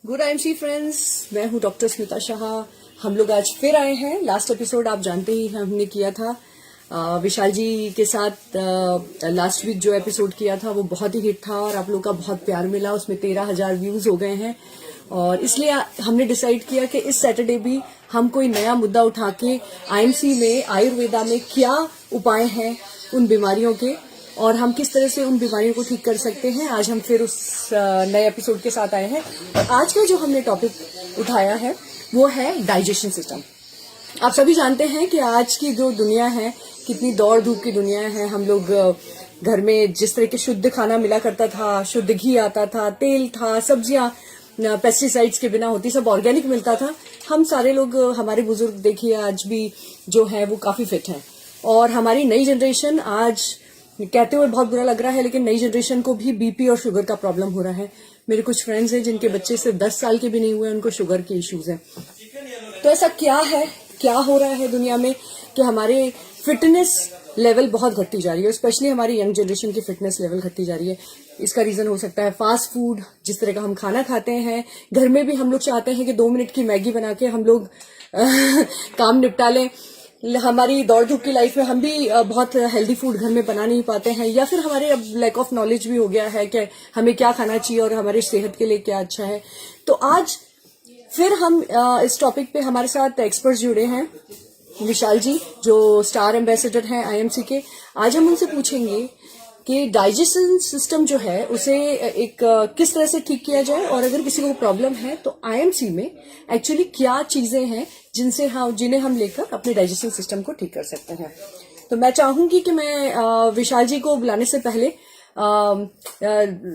Good IMC friends, मैं हूं doctor Smita Shah. हम लोग आज फिर आए हैं। लास्ट एपिसोड आप जानते ही हमने किया था विशाल जी के साथ। लास्ट वीक जो एपिसोड किया था वो बहुत ही हिट था और आप लोग का बहुत प्यार मिला। उसमें 13,000 व्यूज हो गए हैं और इसलिए हमने डिसाइड किया कि इस सैटरडे भी हम कोई नया मुद्दा उठा के आईएमसी में आयुर्वेदा में क्या उपाय हैं उन बीमारियों के और हम किस तरह से उन बीमारियों को ठीक कर सकते हैं। आज हम फिर उस नए एपिसोड के साथ आए हैं और आज का जो हमने टॉपिक उठाया है वो है डाइजेशन सिस्टम। आप सभी जानते हैं कि आज की जो दुनिया है कितनी दौड़ धूप की दुनिया है। हम लोग घर में जिस तरह के शुद्ध खाना मिला करता था, शुद्ध घी आता था, तेल था, सब्जियां पेस्टिसाइड्स के बिना होती, सब ऑर्गेनिक मिलता था। हम सारे लोग, हमारे बुजुर्ग देखिए आज भी जो है वो काफी फिट हैं और हमारी नई जनरेशन आज कहते हुए बहुत बुरा लग रहा है लेकिन नई जनरेशन को भी बीपी और शुगर का प्रॉब्लम हो रहा है। मेरे कुछ फ्रेंड्स हैं जिनके बच्चे सिर्फ 10 साल के भी नहीं हुए, उनको शुगर के इश्यूज हैं। तो ऐसा क्या है, क्या हो रहा है दुनिया में कि हमारे फिटनेस लेवल बहुत घटती जा रही है, स्पेशली हमारी यंग जनरेशन की फिटनेस लेवल घटती जा रही है। इसका रीजन हो सकता है फास्ट फूड, जिस तरह का हम खाना खाते हैं। घर में भी हम लोग चाहते हैं कि 2 मिनट की मैगी बना के हम लोग काम निपटा लें। हमारी दौड़ धूप की लाइफ में हम भी बहुत हेल्दी फूड घर में बना नहीं पाते हैं, या फिर हमारे अब लैक ऑफ नॉलेज भी हो गया है कि हमें क्या खाना चाहिए और हमारी सेहत के लिए क्या अच्छा है। तो आज फिर हम इस टॉपिक पे हमारे साथ एक्सपर्ट जुड़े हैं, विशाल जी जो स्टार एम्बेसडर हैं आईएमसी के। आज हम उनसे पूछेंगे कि डाइजेशन सिस्टम जो है उसे एक किस तरह से ठीक किया जाए और अगर किसी को प्रॉब्लम है तो आईएमसी में एक्चुअली क्या चीजें हैं जिन्हें हम लेकर अपने डाइजेशन सिस्टम को ठीक कर सकते हैं। तो मैं चाहूंगी कि मैं विशाल जी को बुलाने से पहले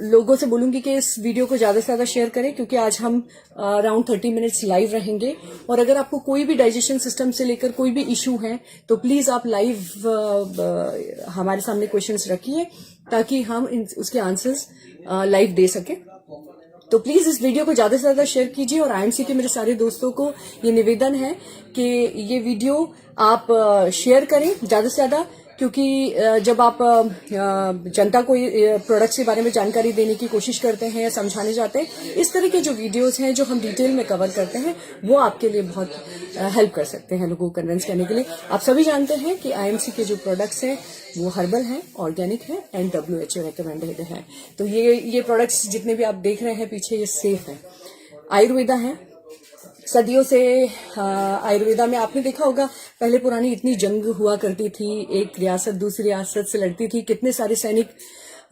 लोगों से बोलूंगी कि इस वीडियो को ज्यादा से ज्यादा शेयर करें, क्योंकि आज हम अराउंड 30 मिनट्स लाइव रहेंगे और अगर आपको कोई भी डाइजेशन सिस्टम से लेकर कोई भी इशू है तो प्लीज आप लाइव हमारे सामने क्वेश्चंस रखिए ताकि हम उसके आंसर्स लाइव दे सके। तो प्लीज इस वीडियो को ज्यादा से ज्यादा शेयर कीजिए और आईएमसी के मेरे सारे दोस्तों को ये निवेदन है कि ये वीडियो आप शेयर करें ज्यादा से ज्यादा, क्योंकि जब आप जनता को प्रोडक्ट्स के बारे में जानकारी देने की कोशिश करते हैं या समझाने जाते हैं, इस तरह के जो वीडियोस हैं जो हम डिटेल में कवर करते हैं वो आपके लिए बहुत हेल्प कर सकते हैं लोगों को कन्विंस करने के लिए। आप सभी जानते हैं कि आईएमसी के जो प्रोडक्ट्स हैं वो हर्बल हैं, ऑर्गेनिक हैं एंड WHO रिकमेंडेड हैं। तो ये प्रोडक्ट्स जितने भी आप देख रहे हैं पीछे, ये सेफ हैं, आयुर्वेदा है। सदियों से आयुर्वेदा में आपने देखा होगा पहले पुरानी इतनी जंग हुआ करती थी, एक रियासत दूसरी रियासत से लड़ती थी, कितने सारे सैनिक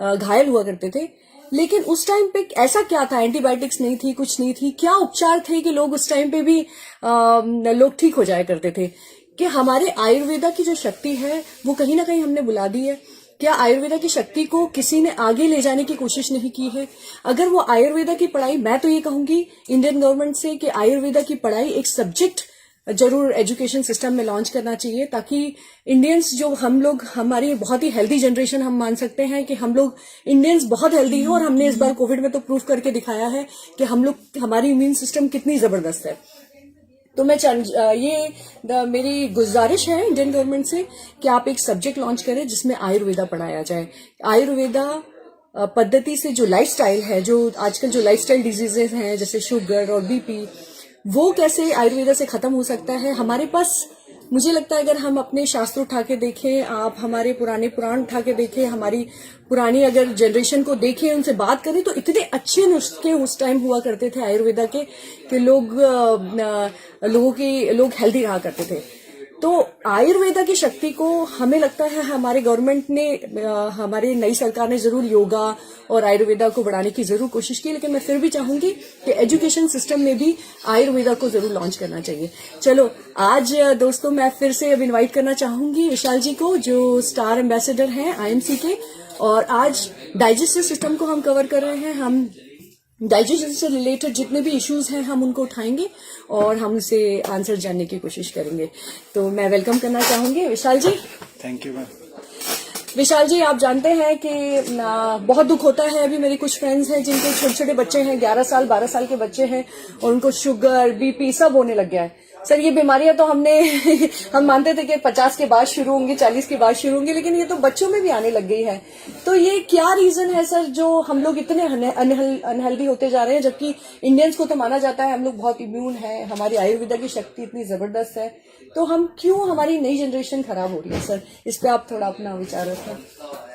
घायल हुआ करते थे। लेकिन उस टाइम पे ऐसा क्या था, एंटीबायोटिक्स नहीं थी, कुछ नहीं थी, क्या उपचार थे कि लोग उस टाइम पे भी लोग ठीक हो जाया करते थे। कि हमारे आयुर्वेदा की जो शक्ति है वो कहीं ना कहीं हमने बुला दी है। क्या आयुर्वेदा की शक्ति को किसी ने आगे ले जाने की कोशिश नहीं की है? अगर वो आयुर्वेदा की पढ़ाई, मैं तो ये कहूंगी इंडियन गवर्नमेंट से कि आयुर्वेदा की पढ़ाई एक सब्जेक्ट जरूर एजुकेशन सिस्टम में लॉन्च करना चाहिए, ताकि इंडियंस जो हम लोग, हमारी बहुत ही हेल्दी जनरेशन, हम मान सकते हैं कि हम लोग इंडियंस बहुत हेल्दी हैं और हमने इस बार कोविड में तो प्रूव करके दिखाया है कि हम लोग, हमारी इम्यून सिस्टम कितनी जबरदस्त है। तो मैं मेरी गुजारिश है इंडियन गवर्नमेंट से कि आप एक सब्जेक्ट लॉन्च करें जिसमें आयुर्वेदा पढ़ाया जाए। आयुर्वेदा पद्धति से जो लाइफस्टाइल है, जो आजकल जो लाइफस्टाइल डिजीजेस हैं जैसे शुगर और बीपी, वो कैसे आयुर्वेदा से खत्म हो सकता है। हमारे पास, मुझे लगता है अगर हम अपने शास्त्र उठा के देखें, आप हमारे पुराने पुराण उठा के देखें, हमारी पुरानी अगर जनरेशन को देखें, उनसे बात करें तो इतने अच्छे नुस्खे उस टाइम हुआ करते थे आयुर्वेदा के कि लोग हेल्दी रहा करते थे। तो आयुर्वेदा की शक्ति को हमें लगता है हमारे गवर्नमेंट ने, हमारी नई सरकार ने जरूर योगा और आयुर्वेदा को बढ़ाने की जरूर कोशिश की, लेकिन मैं फिर भी चाहूंगी कि एजुकेशन सिस्टम में भी आयुर्वेदा को जरूर लॉन्च करना चाहिए। चलो आज दोस्तों मैं फिर से अब इनवाइट करना चाहूंगी विशाल जी को, जो स्टार एम्बेसडर हैं आईएमसी के, और आज डाइजेस्टिव सिस्टम को हम कवर कर रहे हैं। हम डाइजेशन से रिलेटेड जितने भी इश्यूज हैं हम उनको उठाएंगे और हम उनसे आंसर जानने की कोशिश करेंगे। तो मैं वेलकम करना चाहूंगी Vishal ji. Thank you ma'am. Vishal ji, आप जानते हैं कि बहुत दुख होता है, अभी मेरे कुछ फ्रेंड्स हैं जिनके छोटे छोटे बच्चे हैं, 11 साल 12 साल के बच्चे हैं और उनको शुगर बीपी सब होने लग गया है। सर ये बीमारियां तो हम मानते थे कि 50 के बाद शुरू होंगी, 40 के बाद शुरू होंगी, लेकिन ये तो बच्चों में भी आने लग गई है। तो ये क्या रीजन है सर जो हम लोग इतने अनहेल्दी होते जा रहे हैं, जबकि इंडियंस को तो माना जाता है हम लोग बहुत इम्यून है, हमारी आयुर्वेदा की शक्ति इतनी जबरदस्त है, तो हम क्यों, हमारी नई जनरेशन खराब हो रही है सर? इस पे आप थोड़ा अपना विचार रखें।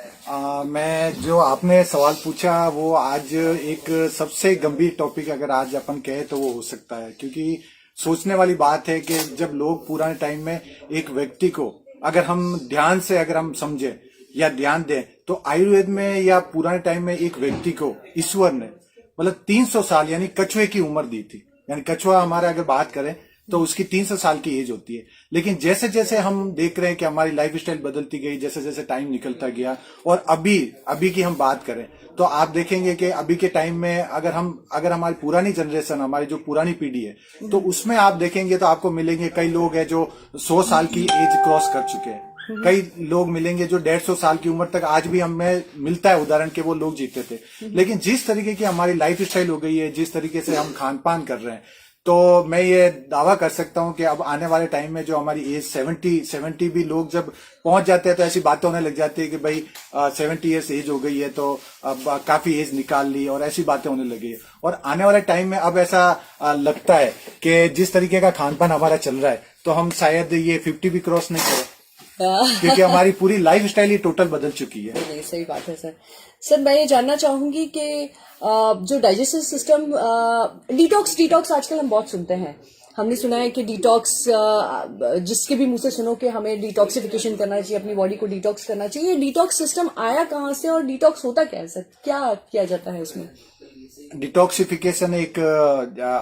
मैं जो आपने सवाल पूछा वो आज एक सबसे गंभीर टॉपिक अगर आज अपन कहे तो वो हो सकता है, क्योंकि सोचने वाली बात है कि जब लोग पुराने टाइम में एक व्यक्ति को अगर हम ध्यान से अगर हम समझे या ध्यान दें तो आयुर्वेद में या पुराने टाइम में एक व्यक्ति को ईश्वर ने मतलब 300 साल यानी कछुए की उम्र दी थी। यानी कछुआ हमारा अगर बात करें तो उसकी 300 साल की एज होती है। लेकिन जैसे जैसे हम देख रहे हैं कि हमारी लाइफ स्टाइल बदलती गई, जैसे जैसे टाइम निकलता गया, और अभी की हम बात करें तो आप देखेंगे कि अभी के टाइम में अगर हमारी पुरानी जनरेशन, हमारी जो पुरानी पीढ़ी है, तो उसमें आप देखेंगे तो आपको मिलेंगे कई लोग हैं जो 100 साल की एज क्रॉस कर चुके हैं। कई लोग मिलेंगे जो 150 साल की उम्र तक आज भी हमें मिलता है उदाहरण के वो लोग जीते थे। लेकिन जिस तरीके की हमारी लाइफ स्टाइल हो गई है, जिस तरीके से हम खान पान कर रहे हैं, तो मैं ये दावा कर सकता हूं कि अब आने वाले टाइम में जो हमारी एज 70 भी लोग जब पहुंच जाते हैं तो ऐसी बातें होने लग जाती है कि भाई 70 ईयर्स एज हो गई है तो अब काफी एज निकाल ली, और ऐसी बातें होने लगी है। और आने वाले टाइम में अब ऐसा लगता है कि जिस तरीके का खान पान हमारा चल रहा है तो हम शायद ये 50 भी क्रॉस नहीं करें, क्योंकि हमारी पूरी लाइफ स्टाइल ही टोटल बदल चुकी है। नहीं, सही बात है सर। सर मैं ये जानना चाहूंगी कि जो डाइजेस्टिव सिस्टम डिटॉक्स आजकल हम बहुत सुनते हैं, हमने सुना है कि डिटॉक्स, जिसके भी मुंह से सुनो कि हमें डिटॉक्सिफिकेशन करना चाहिए, अपनी बॉडी को डिटॉक्स करना चाहिए। ये डिटॉक्स सिस्टम आया कहाँ से और डिटॉक्स होता क्या है सर? क्या किया जाता है उसमें? डिटॉक्सिफिकेशन एक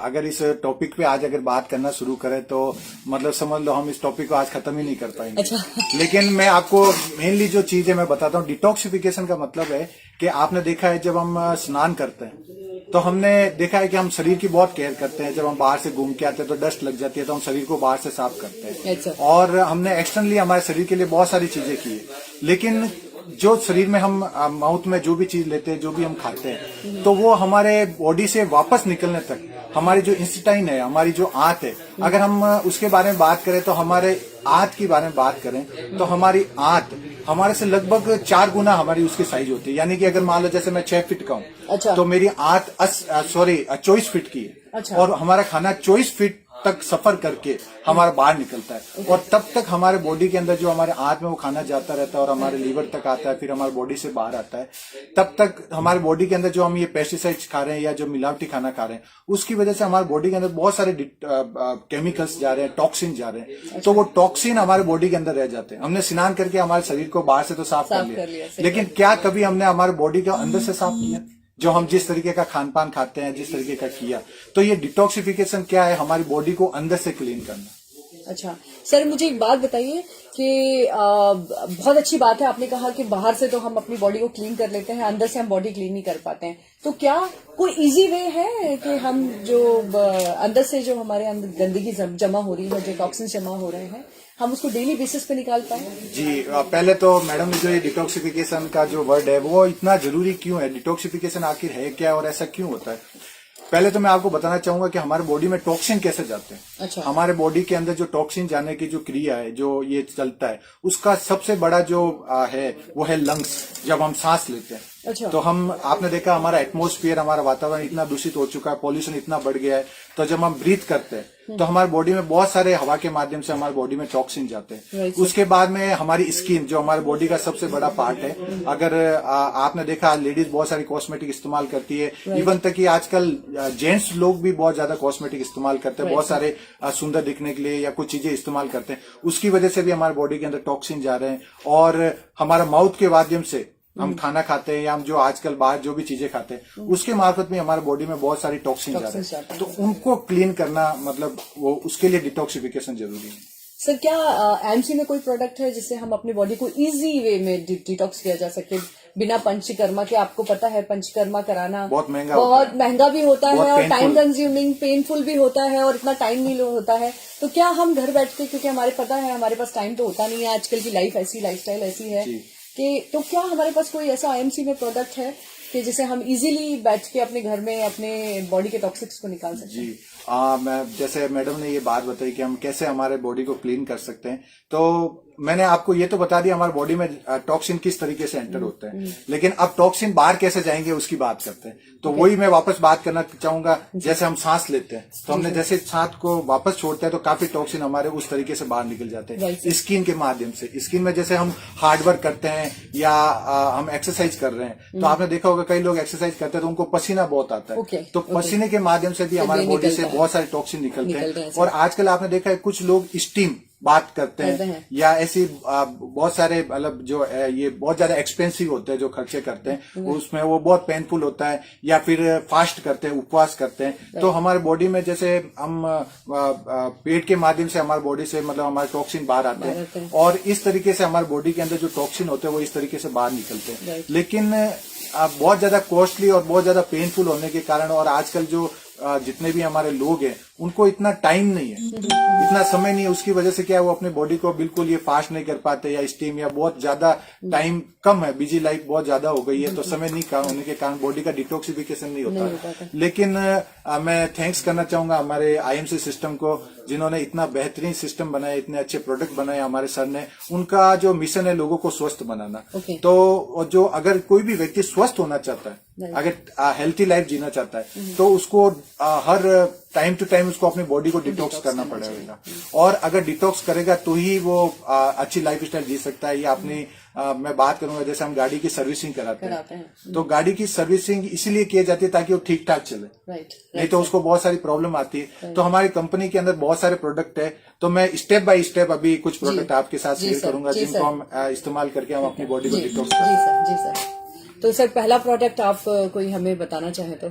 अगर इस टॉपिक पे आज अगर बात करना शुरू करें तो मतलब समझ लो हम इस टॉपिक को आज खत्म ही नहीं कर पाएंगे। अच्छा। लेकिन मैं आपको मेनली जो चीज है मैं बताता हूँ। डिटॉक्सिफिकेशन का मतलब है कि आपने देखा है जब हम स्नान करते हैं तो हमने देखा है कि हम शरीर की बहुत केयर करते हैं। जब हम बाहर से घूम के आते हैं तो डस्ट लग जाती है तो हम शरीर को बाहर से साफ करते हैं। अच्छा। और हमने एक्सटर्नली हमारे शरीर के लिए बहुत सारी चीजें की है, लेकिन जो शरीर में हम माउथ में जो भी चीज लेते हैं, जो भी हम खाते हैं, तो वो हमारे बॉडी से वापस निकलने तक हमारी जो इंस्टाइन है, हमारी जो आंत है, अगर हम उसके बारे में बात करें तो हमारे आंत के बारे में बात करें तो हमारी आंत हमारे से लगभग 4 गुना हमारी उसकी साइज होती है। यानी कि अगर मान लो जैसे मैं 6 फीट का हूँ, अच्छा, तो मेरी आंत 24 फीट की है। अच्छा। और हमारा खाना 24 फीट तक सफर करके हमारा बाहर निकलता है, और तब तक हमारे बॉडी के अंदर जो हमारे आंत में वो खाना जाता रहता है और हमारे लीवर तक आता है, फिर हमारे बॉडी से बाहर आता है। तब तक हमारे बॉडी के अंदर जो हम ये पेस्टिसाइड्स खा रहे हैं या जो मिलावटी खाना खा रहे हैं, उसकी वजह से हमारे बॉडी के अंदर बहुत सारे केमिकल्स जा रहे हैं, टॉक्सिन जा रहे हैं। तो वो टॉक्सिन हमारे बॉडी के अंदर रह जाते हैं। हमने स्नान करके हमारे शरीर को बाहर से तो साफ कर लिया, लेकिन क्या कभी हमने हमारे बॉडी को अंदर से साफ किया? जो हम जिस तरीके का खान पान खाते हैं, जिस तरीके का किया, तो ये डिटॉक्सिफिकेशन क्या है? हमारी बॉडी को अंदर से क्लीन करना। अच्छा सर, मुझे एक बात बताइए कि बहुत अच्छी बात है, आपने कहा कि बाहर से तो हम अपनी बॉडी को क्लीन कर लेते हैं, अंदर से हम बॉडी क्लीन नहीं कर पाते हैं। तो क्या कोई इजी वे है कि हम जो अंदर से जो हमारे अंदर गंदगी जमा हो रही है, जो टॉक्सिन्स जमा हो रहे हैं, हम उसको डेली बेसिस पे निकाल पाए? जी, पहले तो मैडम जो ये डिटॉक्सिफिकेशन का जो वर्ड है वो इतना जरूरी क्यों है? डिटॉक्सिफिकेशन आखिर है क्या और ऐसा क्यों होता है? पहले तो मैं आपको बताना चाहूंगा कि हमारे बॉडी में टॉक्सिन कैसे जाते हैं। अच्छा। हमारे बॉडी के अंदर जो टॉक्सिन जाने की जो क्रिया है, जो ये चलता है, उसका सबसे बड़ा जो है वो है लंग्स। जब हम सांस लेते हैं, अच्छा, तो आपने देखा हमारा एटमॉस्फेयर, हमारा वातावरण इतना दूषित हो चुका है, पॉल्यूशन इतना बढ़ गया है, तो जब हम ब्रीथ करते हैं तो हमारे बॉडी में बहुत सारे हवा के माध्यम से हमारे बॉडी में टॉक्सिन जाते हैं। उसके बाद में हमारी स्किन, जो हमारे बॉडी का सबसे बड़ा पार्ट है, अगर आपने देखा लेडीज बहुत सारी कॉस्मेटिक इस्तेमाल करती है, इवन तक कि आजकल जेंट्स लोग भी बहुत ज्यादा कॉस्मेटिक इस्तेमाल करते हैं, बहुत सारे सुंदर दिखने के लिए या कुछ चीजें इस्तेमाल करते हैं। उसकी वजह से भी हमारे बॉडी के अंदर टॉक्सिन जा रहे हैं। और हमारा माउथ के माध्यम से हम खाना खाते हैं या हम जो आजकल बाहर जो भी चीजें खाते हैं, उसके मार्फत में हमारे बॉडी में बहुत सारी टॉक्सिन जा रहे हैं। तो उनको क्लीन करना, मतलब वो उसके लिए डिटॉक्सिफिकेशन जरूरी है। सर, क्या एमसी में कोई प्रोडक्ट है जिससे हम अपनी बॉडी को इजी वे में डिटॉक्स किया जा सके बिना पंचकर्मा के? आपको पता है पंचकर्मा कराना बहुत महंगा भी होता है और टाइम कंज्यूमिंग, पेनफुल भी होता है और इतना टाइम नहीं होता है। तो क्या हम घर बैठ के, क्योंकि हमारे पता है हमारे पास टाइम तो होता नहीं है, आजकल की लाइफस्टाइल ऐसी है कि, तो क्या हमारे पास कोई ऐसा आईएमसी में प्रोडक्ट है कि जिसे हम इजीली बैठ के अपने घर में अपने बॉडी के टॉक्सिक्स को निकाल सकते हैं? जी मैं जैसे मैडम ने ये बात बताई कि हम कैसे हमारे बॉडी को क्लीन कर सकते हैं, तो मैंने आपको ये तो बता दिया हमारे बॉडी में टॉक्सिन किस तरीके से एंटर होते हैं, लेकिन अब टॉक्सिन बाहर कैसे जाएंगे उसकी बात करते हैं। तो वही मैं वापस बात करना चाहूंगा, जैसे हम सांस लेते हैं तो हमने जैसे सांस को वापस छोड़ते हैं तो काफी टॉक्सिन हमारे उस तरीके से बाहर निकल जाते हैं स्किन के माध्यम से। स्किन में जैसे हम हार्ड वर्क करते हैं या हम एक्सरसाइज कर रहे हैं, तो आपने देखा होगा कई लोग एक्सरसाइज करते हैं तो उनको पसीना बहुत आता है, तो पसीने के माध्यम से भी हमारे बॉडी से बहुत सारे टॉक्सिन निकलते हैं। और आजकल आपने देखा है कुछ लोग स्टीम बात करते हैं या ऐसी बहुत सारे मतलब जो ये बहुत ज्यादा एक्सपेंसिव होते हैं जो खर्चे करते हैं, उसमें वो बहुत पेनफुल होता है, या फिर फास्ट करते हैं, उपवास करते हैं। तो हमारे बॉडी में जैसे हम पेट के माध्यम से हमारे बॉडी से मतलब हमारे टॉक्सिन बाहर आते हैं, और इस तरीके से हमारे बॉडी के अंदर जो टॉक्सिन होते हैं वो इस तरीके से बाहर निकलते हैं। लेकिन बहुत ज्यादा कॉस्टली और बहुत ज्यादा पेनफुल होने के कारण, और आजकल जो जितने भी हमारे लोग हैं उनको इतना टाइम नहीं है, इतना समय नहीं है, उसकी वजह से क्या है वो अपने बॉडी को बिल्कुल ये फास्ट नहीं कर पाते, या स्टीम, या बहुत ज्यादा टाइम कम है, बिजी लाइफ बहुत ज्यादा हो गई है, तो समय नहीं होने के कारण बॉडी का डिटॉक्सिफिकेशन नहीं होता। लेकिन मैं थैंक्स करना चाहूंगा हमारे आईएमसी सिस्टम को, जिन्होंने इतना बेहतरीन सिस्टम बनाया, इतने अच्छे प्रोडक्ट बनाए हमारे सर ने। उनका जो मिशन है लोगों को स्वस्थ बनाना, तो जो अगर कोई भी व्यक्ति स्वस्थ होना चाहता है, अगर हेल्थी लाइफ जीना चाहता है, तो उसको हर टाइम टू टाइम उसको अपनी बॉडी को डिटॉक्स करना पड़ेगा, और अगर डिटॉक्स करेगा तो ही वो अच्छी लाइफ स्टाइल जी सकता है। या अपनी मैं बात करूंगा जैसे हम गाड़ी की सर्विसिंग कराते हैं, तो गाड़ी की सर्विसिंग इसीलिए की जाती है ताकि वो ठीक ठाक चले, नहीं तो उसको बहुत सारी प्रॉब्लम आती है। तो हमारी कंपनी के अंदर बहुत सारे प्रोडक्ट है, तो मैं स्टेप बाय स्टेप अभी कुछ प्रोडक्ट आपके साथ शेयर करूंगा जिनको हम इस्तेमाल करके हम अपनी बॉडी को डिटॉक्स करें। जी सर। तो सर पहला प्रोडक्ट आप कोई हमें बताना चाहें तो?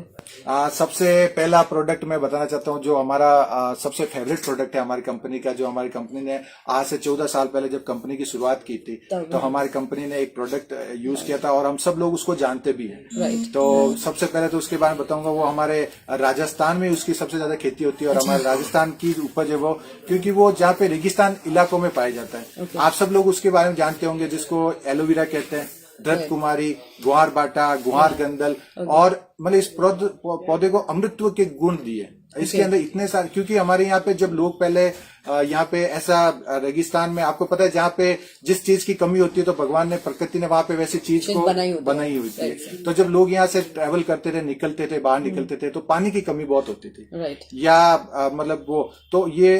सबसे पहला प्रोडक्ट मैं बताना चाहता हूं जो हमारा सबसे फेवरेट प्रोडक्ट है हमारी कंपनी का, जो हमारी कंपनी ने आज से 14 साल पहले जब कंपनी की शुरुआत की थी, तो हमारी कंपनी ने एक प्रोडक्ट यूज किया था और हम सब लोग उसको जानते भी हैं। तो सबसे पहले तो उसके बारे में बताऊंगा, वो हमारे राजस्थान में उसकी सबसे ज्यादा खेती होती है, और हमारे राजस्थान की उपज है वो, क्योंकि वो जहाँ पे रेगिस्तान इलाकों में पाया जाता है। आप सब लोग उसके बारे में जानते होंगे, जिसको एलोवेरा कहते हैं, धृत कुमारी, गुहार बाटा, गुहार गंदल, और मतलब इस पौधे को अमृतत्व के गुण दिए। इसके अंदर इतने सारे, क्योंकि हमारे यहाँ पे जब लोग पहले यहाँ पे ऐसा रेगिस्तान में आपको पता है जहाँ पे जिस चीज की कमी होती है तो भगवान ने, प्रकृति ने वहां पे वैसी चीज को बनाई हुई थी। तो जब लोग यहाँ से ट्रेवल करते थे, निकलते थे, बाहर निकलते थे, तो पानी की कमी बहुत होती थी, या मतलब वो, तो ये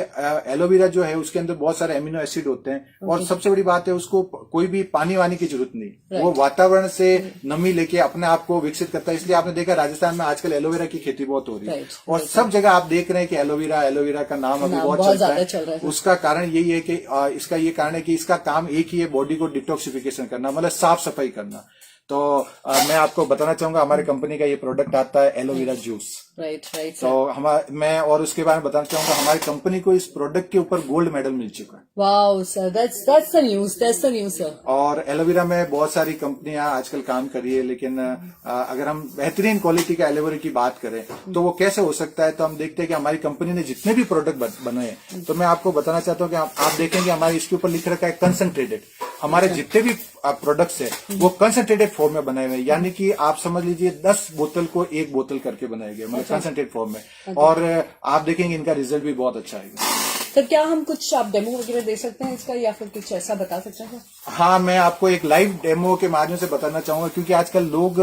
एलोवेरा जो है उसके अंदर बहुत सारे एमिनो एसिड होते हैं, और सबसे बड़ी बात है उसको कोई भी पानी वानी की जरूरत नहीं, वो वातावरण से नमी लेके अपने आप को विकसित करता है। इसलिए आपने देखा राजस्थान में आजकल एलोवेरा की खेती बहुत हो रही है, और सब जगह आप देख रहे हैं कि एलोवेरा का नाम अभी बहुत चल रहा है। उसका कारण यही है कि इसका ये कारण है कि इसका काम एक ही है, बॉडी को डिटॉक्सिफिकेशन करना, मतलब साफ सफाई करना। तो मैं आपको बताना चाहूंगा हमारी कंपनी का ये प्रोडक्ट आता है एलोवेरा जूस। राइट। तो मैं और उसके बारे में बताना चाहूंगा, हमारी कंपनी को इस प्रोडक्ट के ऊपर गोल्ड मेडल मिल चुका है। Wow sir, that's the news sir. और एलोवेरा में बहुत सारी कंपनियां आजकल काम कर रही है, लेकिन अगर हम बेहतरीन क्वालिटी का एलोवेरा की बात करें तो वो कैसे हो सकता है, तो हम देखते हैं कि हमारी कंपनी ने जितने भी प्रोडक्ट बनाए, तो मैं आपको बताना चाहता हूँ कि आप देखेंगे हमारे इसके ऊपर लिख रखा है कंसंट्रेटेड। हमारे जितने भी प्रोडक्ट्स है वो कंसंट्रेटेड फॉर्म में बनाए हुए हैं, यानी कि आप समझ लीजिए 10 बोतल को 1 बोतल करके बनाए गए, मतलब कंसंट्रेटेड फॉर्म में। और आप देखेंगे इनका रिजल्ट भी बहुत अच्छा आएगा। सर क्या हम कुछ आप डेमो वगैरह दे सकते हैं इसका, या फिर कुछ ऐसा बता सकते हैं? हाँ, मैं आपको एक लाइव डेमो के माध्यम से बताना चाहूंगा, क्योंकि आजकल लोग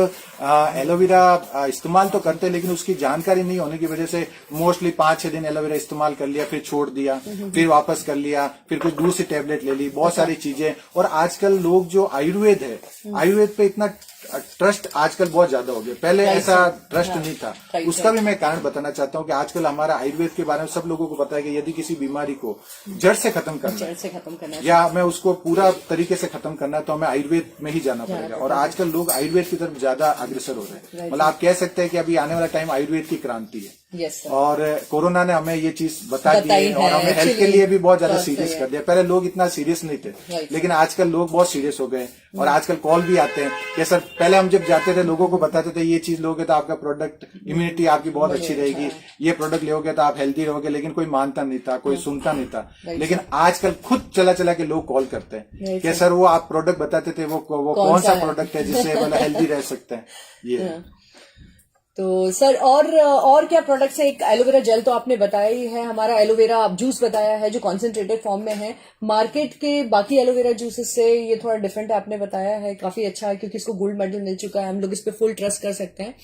एलोवेरा इस्तेमाल तो करते हैं, लेकिन उसकी जानकारी नहीं होने की वजह से मोस्टली 5-6 दिन एलोवेरा इस्तेमाल कर लिया, फिर छोड़ दिया, फिर वापस कर लिया, फिर कुछ दूसरी टैबलेट ले ली, बहुत सारी चीजें। और आजकल लोग जो आयुर्वेद है, आयुर्वेद पे इतना ट्रस्ट आजकल बहुत ज्यादा हो गया, पहले ऐसा ट्रस्ट नहीं था। उसका भी मैं कारण बताना चाहता हूँ कि आजकल हमारा आयुर्वेद के बारे में सब लोगों को पता है कि यदि किसी बीमारी को जड़ से खत्म करना या मैं उसको पूरा तरीके से खत्म करना है, तो हमें आयुर्वेद में ही जाना पड़ेगा। और आजकल लोग आयुर्वेद की तरफ ज्यादा अग्रसर हो रहे हैं, मतलब आप कह सकते हैं कि अभी आने वाला टाइम आयुर्वेद की क्रांति है। और कोरोना ने हमें ये चीज बता दी है, और हमें हेल्थ के लिए भी बहुत ज्यादा सीरियस कर दिया। पहले लोग इतना सीरियस नहीं थे, लेकिन आजकल लोग बहुत सीरियस हो गए, और आजकल कॉल भी आते हैं कि सर पहले हम जब जाते थे लोगों को बताते थे ये चीज लोगे तो आपका प्रोडक्ट इम्यूनिटी आपकी बहुत अच्छी रहेगी, ये प्रोडक्ट लोगे तो आप हेल्दी रहोगे, लेकिन कोई मानता नहीं था, कोई सुनता नहीं था। लेकिन आजकल खुद चला चला के लोग कॉल करते हैं कि सर वो आप प्रोडक्ट बताते थे वो कौन सा प्रोडक्ट है जिससे मतलब हेल्दी रह सकते हैं। ये तो सर और क्या प्रोडक्ट्स है? एक एलोवेरा जेल तो आपने बताया ही है, हमारा एलोवेरा जूस बताया है जो कॉन्सेंट्रेटेड फॉर्म में है। मार्केट के बाकी एलोवेरा जूसेस से ये थोड़ा डिफरेंट है, आपने बताया है, काफी अच्छा है क्योंकि इसको गोल्ड मेडल मिल चुका है, हम लोग इस पे फुल ट्रस्ट कर सकते हैं।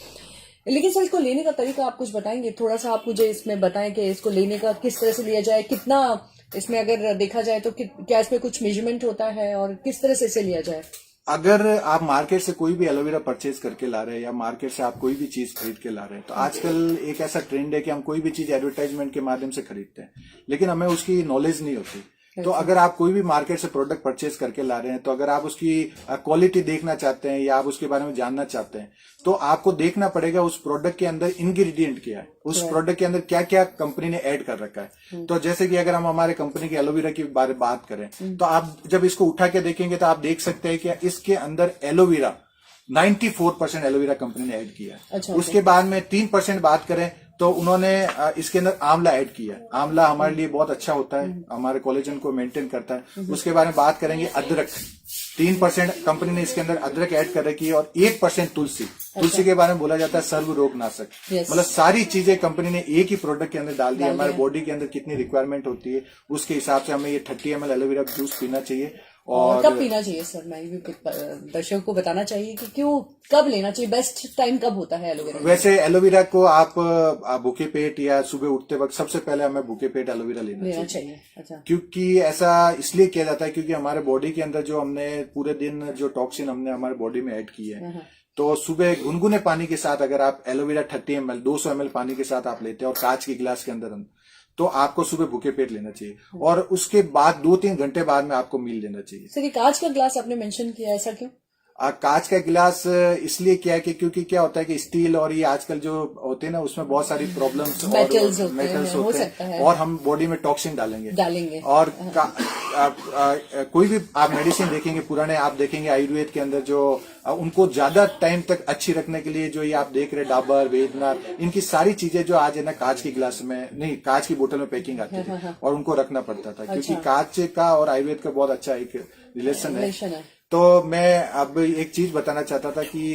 लेकिन सर इसको लेने का तरीका आप कुछ बताएंगे? थोड़ा सा आप मुझे इसमें बताएं कि इसको लेने का किस तरह से लिया जाए, कितना इसमें अगर देखा जाए तो क्या इसमें कुछ मेजरमेंट होता है और किस तरह से इसे लिया जाए? अगर आप मार्केट से कोई भी एलोवेरा परचेज करके ला रहे हैं या मार्केट से आप कोई भी चीज खरीद के ला रहे हैं, तो आजकल एक ऐसा ट्रेंड है कि हम कोई भी चीज एडवर्टाइजमेंट के माध्यम से खरीदते हैं, लेकिन हमें उसकी नॉलेज नहीं होती। तो अगर आप कोई भी मार्केट से प्रोडक्ट परचेज करके ला रहे हैं, तो अगर आप उसकी क्वालिटी देखना चाहते हैं या आप उसके बारे में जानना चाहते हैं, तो आपको देखना पड़ेगा उस प्रोडक्ट के अंदर इंग्रेडिएंट क्या है, उस प्रोडक्ट के अंदर क्या क्या कंपनी ने ऐड कर रखा है। तो जैसे कि अगर हम हमारे कंपनी के एलोवेरा की बारे बात करें, तो आप जब इसको उठा के देखेंगे तो आप देख सकते हैं कि इसके अंदर एलोवेरा 94% एलोवेरा कंपनी ने ऐड किया है। अच्छा, उसके बाद में 3% बात करें तो उन्होंने इसके अंदर आंवला ऐड किया। आंवला हमारे लिए बहुत अच्छा होता है, हमारे कोलेजन को मेंटेन करता है। उसके बारे में बात करेंगे अदरक, 3% कंपनी ने इसके अंदर अदरक ऐड कर रखी है और 1% तुलसी। तुलसी के बारे में बोला जाता है सर्व रोग नाशक। मतलब सारी चीजें कंपनी ने एक ही प्रोडक्ट के अंदर डाल दी है। हमारे बॉडी के अंदर कितनी रिक्वायरमेंट होती है उसके हिसाब से हमें ये 30 ml एलोवेरा जूस पीना चाहिए। और कब पीना चाहिए सर? मैं भी दर्शकों को बताना चाहिए कि क्यों, कब लेना चाहिए, बेस्ट टाइम कब होता है एलोवेरा? वैसे एलोवेरा को आप भूखे पेट या सुबह उठते वक्त सबसे पहले हमें भूखे पेट एलोवेरा लेना चाहिए। अच्छा। क्योंकि ऐसा इसलिए किया जाता है क्योंकि हमारे बॉडी के अंदर जो हमने पूरे दिन जो टॉक्सिन हमने हमारे बॉडी में ऐड की है, तो सुबह गुनगुने पानी के साथ अगर आप एलोवेरा 30 ml 200 ml पानी के साथ आप लेते हैं और कांच के गिलास के अंदर, तो आपको सुबह भूखे पेट लेना चाहिए और उसके बाद 2-3 घंटे बाद में आपको मील लेना चाहिए। सर ये कांच का गिलास आपने मेंशन किया, ऐसा क्यों? कांच का गिलास इसलिए किया है कि क्योंकि क्या होता है कि स्टील और ये आजकल जो होते हैं ना उसमें बहुत सारी प्रॉब्लम्स मेटल्स होते हैं और हम बॉडी में टॉक्सिन डालेंगे और कोई भी आप मेडिसिन देखेंगे पुराने, आप देखेंगे आयुर्वेद के अंदर जो उनको ज्यादा टाइम तक अच्छी रखने के लिए जो ये आप देख रहे डाबर, वेदनाथ, इनकी सारी चीजें जो आज है ना कांच के गिलास में नहीं, कांच की बोतल में पैकिंग आती थी और उनको रखना पड़ता था। क्योंकि कांच का और आयुर्वेद का बहुत अच्छा एक रिलेशन है। तो मैं अब एक चीज बताना चाहता था कि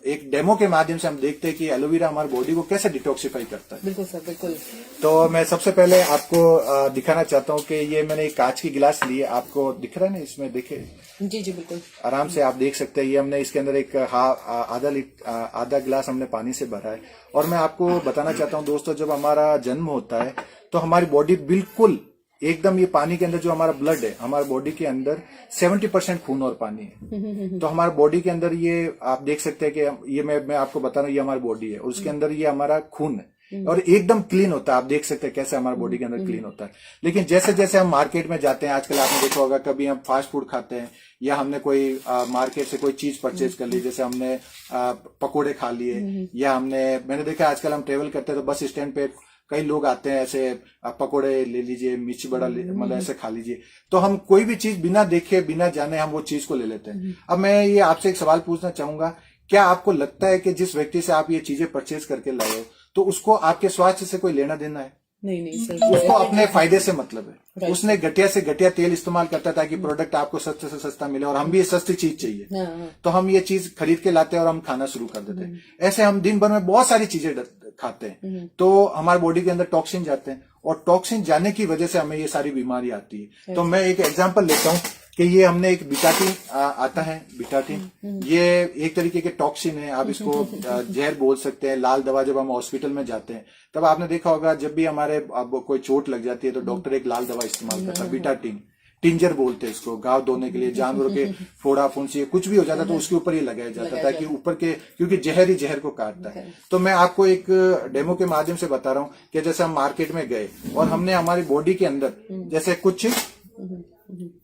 एक डेमो के माध्यम से हम देखते हैं कि एलोवेरा हमारी बॉडी को कैसे डिटॉक्सिफाई करता है। बिल्कुल सर, बिल्कुल। तो मैं सबसे पहले आपको दिखाना चाहता हूँ कि ये मैंने एक कांच की गिलास ली है, आपको दिख रहा है ना इसमें, देखे? जी जी बिल्कुल, आराम से आप देख सकते हैं। ये हमने इसके अंदर एक आधा गिलास हमने पानी से भरा है। और मैं आपको बताना चाहता हूँ दोस्तों, जब हमारा जन्म होता है तो हमारी बॉडी बिल्कुल एकदम, ये पानी के अंदर जो हमारा ब्लड है, हमारे बॉडी के अंदर 70% खून और पानी है। तो हमारे बॉडी के अंदर ये आप देख सकते हैं कि ये मैं आपको बता रहा हूँ, ये हमारी बॉडी है और उसके अंदर ये हमारा खून है और एकदम क्लीन होता है। आप देख सकते हैं कैसे हमारे बॉडी के अंदर क्लीन होता है। लेकिन जैसे जैसे हम मार्केट में जाते हैं, आजकल आपने देखा होगा, कभी हम फास्ट फूड खाते हैं या हमने कोई मार्केट से कोई चीज परचेज कर ली, जैसे हमने पकोड़े खा लिए या मैंने देखा आजकल हम ट्रेवल करते हैं तो बस स्टैंड पे कई लोग आते हैं ऐसे, पकोड़े ले लीजिए, मिर्ची बड़ा मतलब ऐसे खा लीजिए। तो हम कोई भी चीज बिना देखे बिना जाने हम वो चीज को ले लेते हैं। अब मैं ये आपसे एक सवाल पूछना चाहूंगा, क्या आपको लगता है कि जिस व्यक्ति से आप ये चीजें परचेज करके लाए हो तो उसको आपके स्वास्थ्य से कोई लेना देना है? नहीं सर, उसको अपने फायदे से मतलब है। उसने घटिया से घटिया तेल इस्तेमाल करता था कि प्रोडक्ट आपको सस्ते से सस्ता मिले और हम भी ये सस्ती चीज चाहिए, तो हम ये चीज खरीद के लाते हैं और हम खाना शुरू कर देते हैं। ऐसे हम दिन भर में बहुत सारी चीजें खाते हैं तो हमारे बॉडी के अंदर टॉक्सिन जाते हैं और टॉक्सिन जाने की वजह से हमें ये सारी बीमारी आती है। तो मैं एक एग्जांपल लेता हूँ कि ये हमने एक बिटाटिन आता है, बिटाटिन ये एक तरीके के टॉक्सिन है, आप इसको जहर बोल सकते हैं, लाल दवा। जब हम हॉस्पिटल में जाते हैं तब आपने देखा होगा, जब भी हमारे अब कोई चोट लग जाती है तो डॉक्टर एक लाल दवा इस्तेमाल करता है, बिटाटिन, टिंजर बोलते हैं इसको, घाव धोने के लिए, जानवरों के फोड़ा फुंसी कुछ भी हो जाता तो उसके ऊपर ही लगाया जाता था कि ऊपर के, क्योंकि जहर ही जहर को काटता है। तो मैं आपको एक डेमो के माध्यम से बता रहा हूँ कि जैसे हम मार्केट में गए और हमने हमारी बॉडी के अंदर जैसे कुछ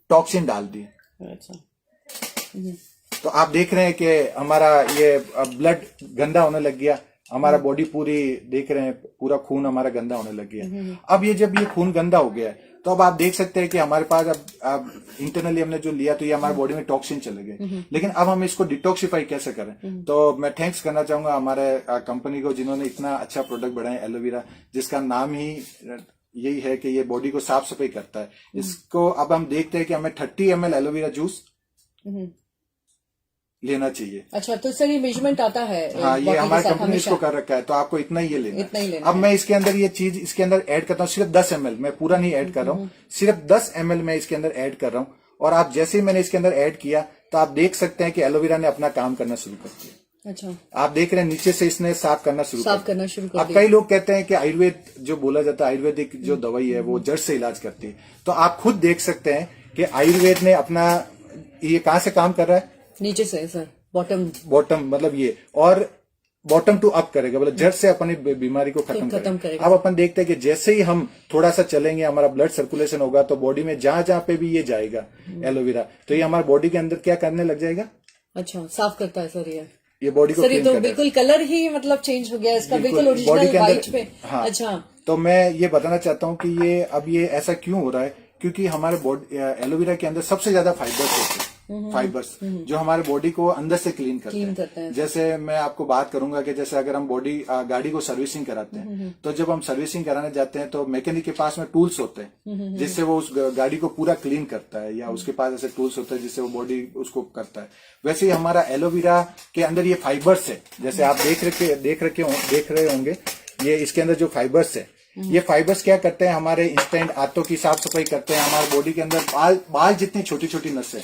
टॉक्सिन डाल दी, तो आप देख रहे हैं कि हमारा ये ब्लड गंदा होने लग गया, हमारा बॉडी पूरी देख रहे हैं, पूरा खून हमारा गंदा होने लग गया है। अब ये जब ये खून गंदा हो गया है तो अब आप देख सकते हैं कि हमारे पास अब इंटरनली हमने जो लिया तो ये हमारे बॉडी में टॉक्सिन चले गए, लेकिन अब हम इसको डिटॉक्सिफाई कैसे करें। तो मैं थैंक्स करना चाहूंगा हमारे कंपनी को जिन्होंने इतना अच्छा प्रोडक्ट बनाया एलोवेरा, जिसका नाम ही यही है कि ये बॉडी को साफ सफाई करता है। इसको अब हम देखते हैं कि हमें 30 ml एलोवेरा जूस लेना चाहिए। अच्छा, तो सर ये मेजरमेंट आता है? हाँ, ये हमारी कंपनी ने इसको कर रखा है, तो आपको इतना ही ये लेना इतना ही लेना अब मैं इसके अंदर ये चीज इसके अंदर ऐड करता हूँ, सिर्फ 10 ml, मैं पूरा नहीं ऐड कर रहा हूँ, सिर्फ 10 ml मैं इसके अंदर ऐड कर रहा हूँ। और आप जैसे ही मैंने इसके अंदर ऐड किया तो आप देख सकते हैं कि एलोवेरा ने अपना काम करना शुरू कर दिया। अच्छा, आप देख रहे हैं नीचे से इसने साफ करना शुरू कर दिया। अब कई लोग कहते हैं कि आयुर्वेद जो बोला जाता है, आयुर्वेदिक जो दवाई है वो जड़ से इलाज करती है, तो आप खुद देख सकते हैं कि आयुर्वेद ने अपना ये कहां से काम कर रहा है, नीचे से सर, बॉटम मतलब ये, और बॉटम टू अप करेगा, मतलब जड़ से अपनी बीमारी को खत्म करेगा। अब अपन देखते हैं कि जैसे ही हम थोड़ा सा चलेंगे, हमारा ब्लड सर्कुलेशन होगा, तो बॉडी में जहां जहां पे भी ये जाएगा एलोवेरा, तो ये हमारे बॉडी के अंदर क्या करने लग जाएगा। अच्छा, साफ करता है सर ये बॉडी को सर, ये तो बिल्कुल कलर ही मतलब चेंज हो गया इसका, बिल्कुल ओरिजिनल वाइट पे। हाँ, अच्छा, तो मैं ये बताना चाहता हूँ कि ये अब ये ऐसा क्यों हो रहा है, क्योंकि हमारे बॉडी एलोवेरा के अंदर सबसे ज्यादा फाइबर्स होते हैं, फाइबर्स जो हमारे बॉडी को अंदर से क्लीन करते हैं। जैसे मैं आपको बात करूंगा कि जैसे अगर हम गाड़ी को सर्विसिंग कराते हैं, तो जब हम सर्विसिंग कराने जाते हैं तो मैकेनिक के पास में टूल्स होते हैं जिससे वो उस गाड़ी को पूरा क्लीन करता है, या उसके पास ऐसे टूल्स होते हैं जिससे वो बॉडी उसको करता है। वैसे ही हमारा एलोवेरा के अंदर ये फाइबर्स है, जैसे आप देख रहे होंगे, ये इसके अंदर जो फाइबर्स है, ये फाइबर्स क्या करते हैं, हमारे इंस्टेंट आंतों की साफ सफाई करते हैं। हमारे बॉडी के अंदर बाल जितनी छोटी छोटी नसें,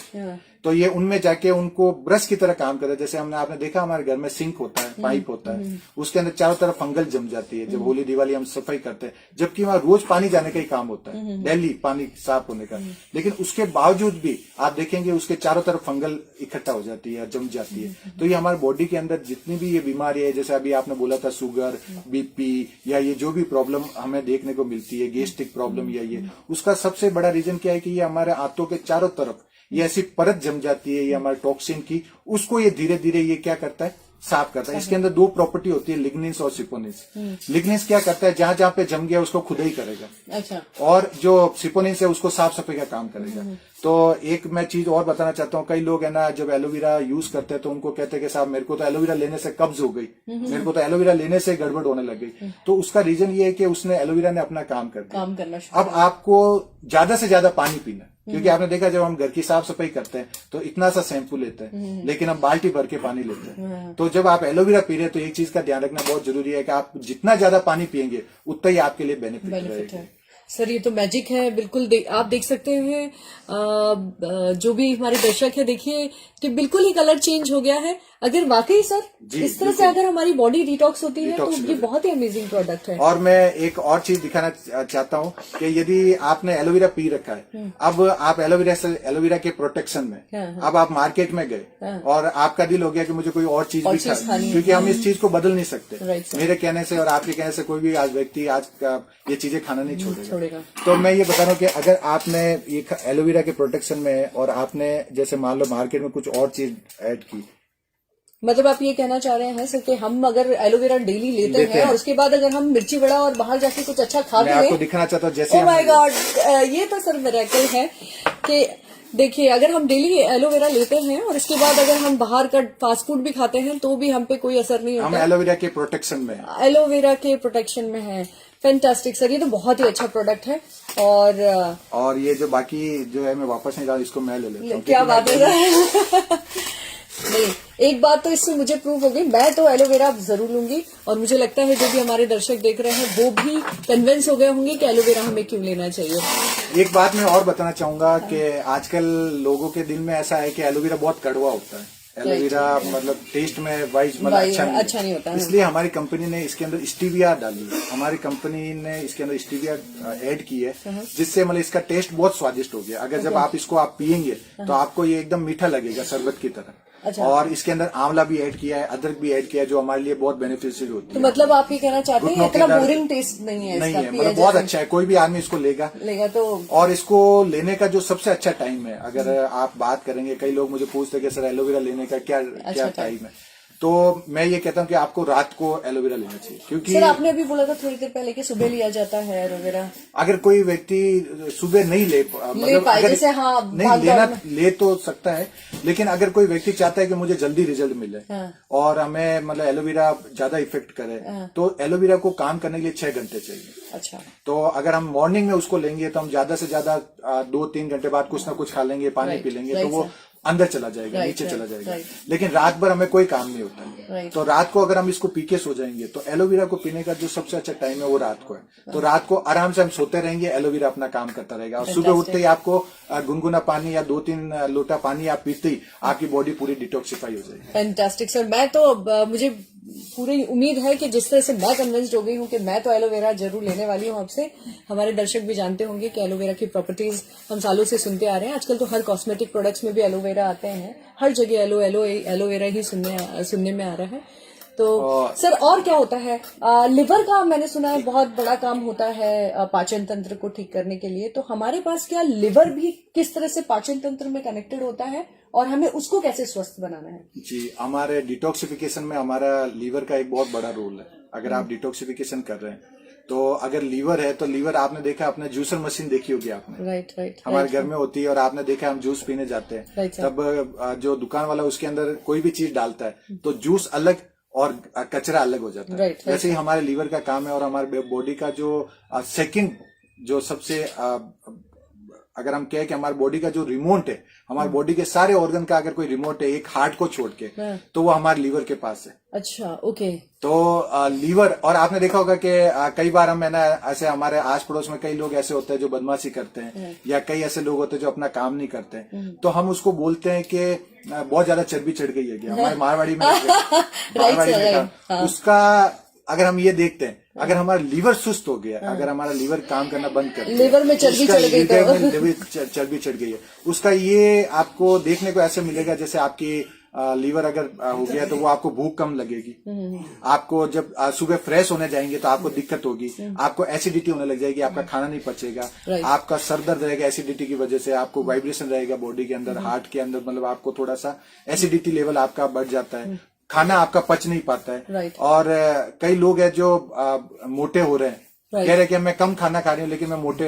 तो ये उनमें जाके उनको ब्रश की तरह काम करता है। जैसे आपने देखा हमारे घर में सिंक होता है, पाइप होता है, उसके अंदर चारों तरफ फंगल जम जाती है जब होली दिवाली हम सफाई करते हैं, जबकि वहां रोज पानी जाने का ही काम होता है, डेली पानी साफ होने का। लेकिन उसके बावजूद भी आप देखेंगे उसके चारों तरफ फंगल इकट्ठा हो जाती है, जम जाती है। तो ये हमारे बॉडी के अंदर जितनी भी ये बीमारी है, जैसे अभी आपने बोला था शुगर, बीपी, या ये जो भी प्रॉब्लम हमें देखने को मिलती है, गेस्ट्रिक प्रॉब्लम, या ये उसका सबसे बड़ा रीजन क्या है कि ये हमारे आंतों के चारों तरफ ये ऐसी परत जम जाती है, ये हमारे टॉक्सिन की, उसको ये धीरे धीरे ये क्या करता है, साफ करता है। इसके अंदर दो प्रॉपर्टी होती है, लिग्निन्स और सिपोनिन्स। लिग्निन्स क्या करता है, जहां जहां पे जम गया उसको खुदाई करेगा। अच्छा। और जो सिपोनिन्स है उसको साफ सफाई का काम करेगा। तो एक मैं चीज और बताना चाहता हूँ, कई लोग है ना जब एलोवेरा यूज करते हैं तो उनको कहते हैं कि साहब मेरे को तो एलोवेरा लेने से कब्ज हो गई, मेरे को तो एलोवेरा लेने से गड़बड़ होने लग गई। तो उसका रीजन ये है कि उसने एलोवेरा ने अपना काम करना। अब आपको ज्यादा से ज्यादा पानी पीना, क्योंकि आपने देखा जब हम घर की साफ सफाई करते हैं तो इतना सा शैम्पू लेते हैं, लेकिन हम बाल्टी भर के पानी लेते हैं। तो जब आप एलोवेरा पी रहे हैं तो एक चीज का ध्यान रखना बहुत जरूरी है कि आप जितना ज्यादा पानी पियेंगे उतना ही आपके लिए बेनिफिट रहेगा। सर ये तो मैजिक है, बिल्कुल आप देख सकते हैं, जो भी हमारे दर्शक है, देखिए कि बिल्कुल ही कलर चेंज हो गया है। अगर वाकई सर इस तरह से अगर हमारी बॉडी डिटॉक्स होती है तो ये बहुत ही अमेजिंग प्रोडक्ट है। और मैं एक और चीज दिखाना चाहता हूँ कि यदि आपने एलोवेरा पी रखा है, अब आप एलोवेरा के प्रोटेक्शन में अब आप मार्केट में गए और आपका दिल हो गया कि मुझे कोई और चीज भी खानी, क्योंकि हम इस चीज को बदल नहीं सकते। मेरे कहने से और आपके कहने से कोई भी आज व्यक्ति आज ये चीजें खाना नहीं छोड़ेगा। तो मैं ये बता रहा हूँ कि अगर आपने ये एलोवेरा के प्रोटेक्शन में और आपने जैसे मान लो मार्केट में कुछ और चीज ऐड की, मतलब आप ये कहना चाह रहे हैं सर कि हम अगर एलोवेरा डेली लेते हैं और उसके बाद अगर हम मिर्ची बड़ा और बाहर जाके कुछ अच्छा खा मैं आपको दिखाना चाहता हूँ जैसे ओह माय गॉड, ये तो सर मिरेकल है कि देखिए अगर हम डेली एलोवेरा लेते हैं और इसके बाद अगर हम बाहर का फास्ट फूड भी खाते हैं तो भी हम पे कोई असर नहीं होता। हम एलोवेरा के प्रोटेक्शन में है। फैंटास्टिक सर, ये तो बहुत ही अच्छा प्रोडक्ट है। और ये जो बाकी जो है मैं वापस नहीं जा, इसको मैं ले लेता हूँ। क्या बात है नहीं, एक बात तो इससे मुझे प्रूव हो गई, मैं तो एलोवेरा जरूर लूंगी और मुझे लगता है जो भी हमारे दर्शक देख रहे हैं वो भी कन्विंस हो गए होंगे कि एलोवेरा हमें क्यों लेना चाहिए। एक बात मैं और बताना चाहूंगा कि आजकल लोगों के दिल में ऐसा है कि एलोवेरा बहुत कड़वा होता है, एलोवेरा मतलब टेस्ट में वाइज मतलब अच्छा नहीं होता, इसलिए हमारी कंपनी ने इसके अंदर स्टीविया डाली है। हमारी कंपनी ने इसके अंदर स्टीविया ऐड की है, जिससे मतलब इसका टेस्ट बहुत स्वादिष्ट हो गया। अगर जब आप इसको आप पियेंगे तो आपको ये एकदम मीठा लगेगा, शरबत की तरह। अच्छा। और इसके अंदर आंवला भी ऐड किया है, अदरक भी ऐड किया है, जो हमारे लिए बहुत बेनिफिशियल होती है। तो मतलब आप ये कहना चाहते हैं इतना बोरिंग टेस्ट नहीं है? नहीं है, मतलब बहुत अच्छा है, कोई भी आदमी इसको लेगा तो। और इसको लेने का जो सबसे अच्छा टाइम है, अगर आप बात करेंगे, कई लोग मुझे पूछते हैं कि सर एलोवेरा लेने का क्या टाइम है, तो मैं ये कहता हूँ कि आपको रात को एलोवेरा लेना चाहिए, क्योंकि सर आपने अभी बोला था थोड़ी देर पहले कि सुबह लिया जाता है एलोवेरा। अगर कोई व्यक्ति सुबह नहीं ले पाए, अगर जैसे हाँ नहीं लेना ले तो सकता है, लेकिन अगर कोई व्यक्ति चाहता है कि मुझे जल्दी रिजल्ट मिले और हमें मतलब एलोवेरा ज्यादा इफेक्ट करे, तो एलोवेरा को काम करने के लिए 6 घंटे चाहिए। अच्छा। तो अगर हम मॉर्निंग में उसको लेंगे तो हम ज्यादा से ज्यादा 2-3 घंटे बाद कुछ ना कुछ खा लेंगे, पानी पी लेंगे, तो वो अंदर चला जाएगा, नीचे चला जाएगा। लेकिन रात भर हमें कोई काम नहीं होता है। तो रात को अगर हम इसको पी के सो जाएंगे तो एलोवेरा को पीने का जो सबसे अच्छा टाइम है वो रात को है। तो रात को आराम से हम सोते रहेंगे, एलोवेरा अपना काम करता रहेगा और सुबह उठते ही आपको गुनगुना पानी या 2-3 लोटा पानी आप पीते ही आपकी बॉडी पूरी डिटॉक्सिफाई हो जाएगी। Fantastic sir. मैं तो मुझे पूरी उम्मीद है कि जिस तरह से मैं कन्विंस्ड हो गई हूँ कि मैं तो एलोवेरा जरूर लेने वाली हूँ आपसे। हमारे दर्शक भी जानते होंगे कि एलोवेरा की प्रॉपर्टीज हम सालों से सुनते आ रहे हैं। आजकल तो हर कॉस्मेटिक प्रोडक्ट्स में भी एलोवेरा आते हैं, हर जगह एलोवेरा ही सुनने में आ रहा है। तो सर और क्या होता है? लिवर का मैंने सुना है बहुत बड़ा काम होता है पाचन तंत्र को ठीक करने के लिए। तो हमारे पास क्या लिवर भी किस तरह से पाचन तंत्र में कनेक्टेड होता है और हमें उसको कैसे स्वस्थ बनाना है? जी, हमारे डिटॉक्सिफिकेशन में हमारा लीवर का एक बहुत बड़ा रोल है। अगर आप डिटॉक्सिफिकेशन कर रहे हैं तो अगर लीवर है तो लीवर, आपने देखा अपने जूसर मशीन देखी होगी आपने, राइट हमारे घर में होती है और आपने देखा हम जूस पीने जाते हैं तब जो दुकान वाला उसके अंदर कोई भी चीज डालता है तो जूस अलग और कचरा अलग हो जाता है। वैसे ही हमारे लीवर का काम है और हमारे बॉडी का जो सेकंड जो सबसे अगर हम कहें कि हमारी बॉडी का जो रिमोट है, हमारी बॉडी के सारे ऑर्गन का अगर कोई रिमोट है एक हार्ट को छोड़ के, तो वो हमारे लीवर के पास है। अच्छा, ओके। तो लीवर, और आपने देखा होगा कि कई बार हम है ना ऐसे हमारे आस पड़ोस में कई लोग ऐसे होते हैं जो बदमाशी करते हैं या कई ऐसे लोग होते हैं जो अपना काम नहीं करते हैं, तो हम उसको बोलते हैं कि बहुत ज्यादा चर्बी चढ़ गई है। हमारे मारवाड़ी में उसका अगर हम ये देखते हैं, अगर हमारा लीवर सुस्त हो गया, अगर हमारा लीवर काम करना बंद कर दिया, लीवर में चर्बी चढ़ गई, चर्बी चढ़ गई है, उसका ये आपको देखने को ऐसे मिलेगा जैसे आपकी लीवर अगर हो गया तो वो आपको भूख कम लगेगी, आपको जब सुबह फ्रेश होने जाएंगे तो आपको दिक्कत होगी, आपको एसिडिटी होने लग जाएगी, आपका खाना नहीं पचेगा, आपका सर दर्द रहेगा एसिडिटी की वजह से, आपको वाइब्रेशन रहेगा बॉडी के अंदर, हार्ट के अंदर, मतलब आपको थोड़ा सा एसिडिटी लेवल आपका बढ़ जाता है, खाना आपका पच नहीं पाता है। और कई लोग हैं जो मोटे हो रहे हैं, कह रहे हैं कि मैं कम खाना खा रही हूँ लेकिन मैं मोटी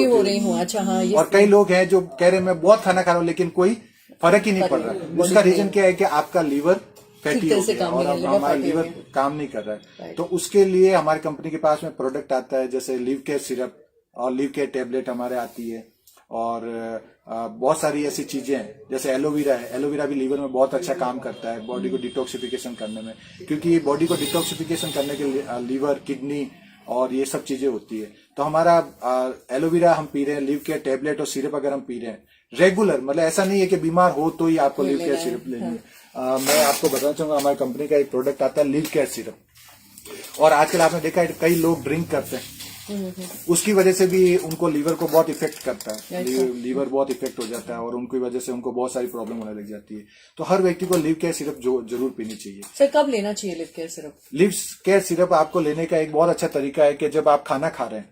हो रही हूँ। अच्छा, हाँ। और कई लोग हैं जो कह रहे हैं मैं बहुत खाना खा रहा हूँ लेकिन कोई फर्क ही नहीं पड़ रहा। उसका रीजन क्या है कि आपका लीवर फैटी हो गया और हमारा लीवर काम नहीं कर रहा है। तो उसके लिए हमारी कंपनी के पास में प्रोडक्ट आता है जैसे लिव केयर सिरप और लिव केयर टेबलेट हमारे आती है, और बहुत सारी ऐसी चीजें हैं जैसे एलोवेरा है। एलोवेरा भी लीवर में बहुत अच्छा काम करता है बॉडी को डिटॉक्सिफिकेशन करने में, क्योंकि बॉडी को डिटॉक्सिफिकेशन करने के लिए लीवर, किडनी और ये सब चीजें होती है। तो हमारा एलोवेरा हम पी रहे हैं, लिव केयर टेबलेट और सिरप अगर हम पी रहे हैं रेगुलर, मतलब ऐसा नहीं है कि बीमार हो तो ही आपको लिव केयर सिरप लेंगे। मैं आपको बताना चाहूंगा हमारी कंपनी का एक प्रोडक्ट आता है लिव केयर सिरप, और आजकल आपने देखा है कई लोग ड्रिंक करते हैं, उसकी वजह से भी उनको लीवर को बहुत इफेक्ट करता है, लीवर बहुत इफेक्ट हो जाता है और उनकी वजह से उनको बहुत सारी प्रॉब्लम होने लग जाती है। तो हर व्यक्ति को लिव केयर सिरप जरूर पीनी चाहिए। सर कब लेना चाहिए live care syrup? Live care syrup आपको लेने का एक बहुत अच्छा तरीका है कि जब आप खाना खा रहे हैं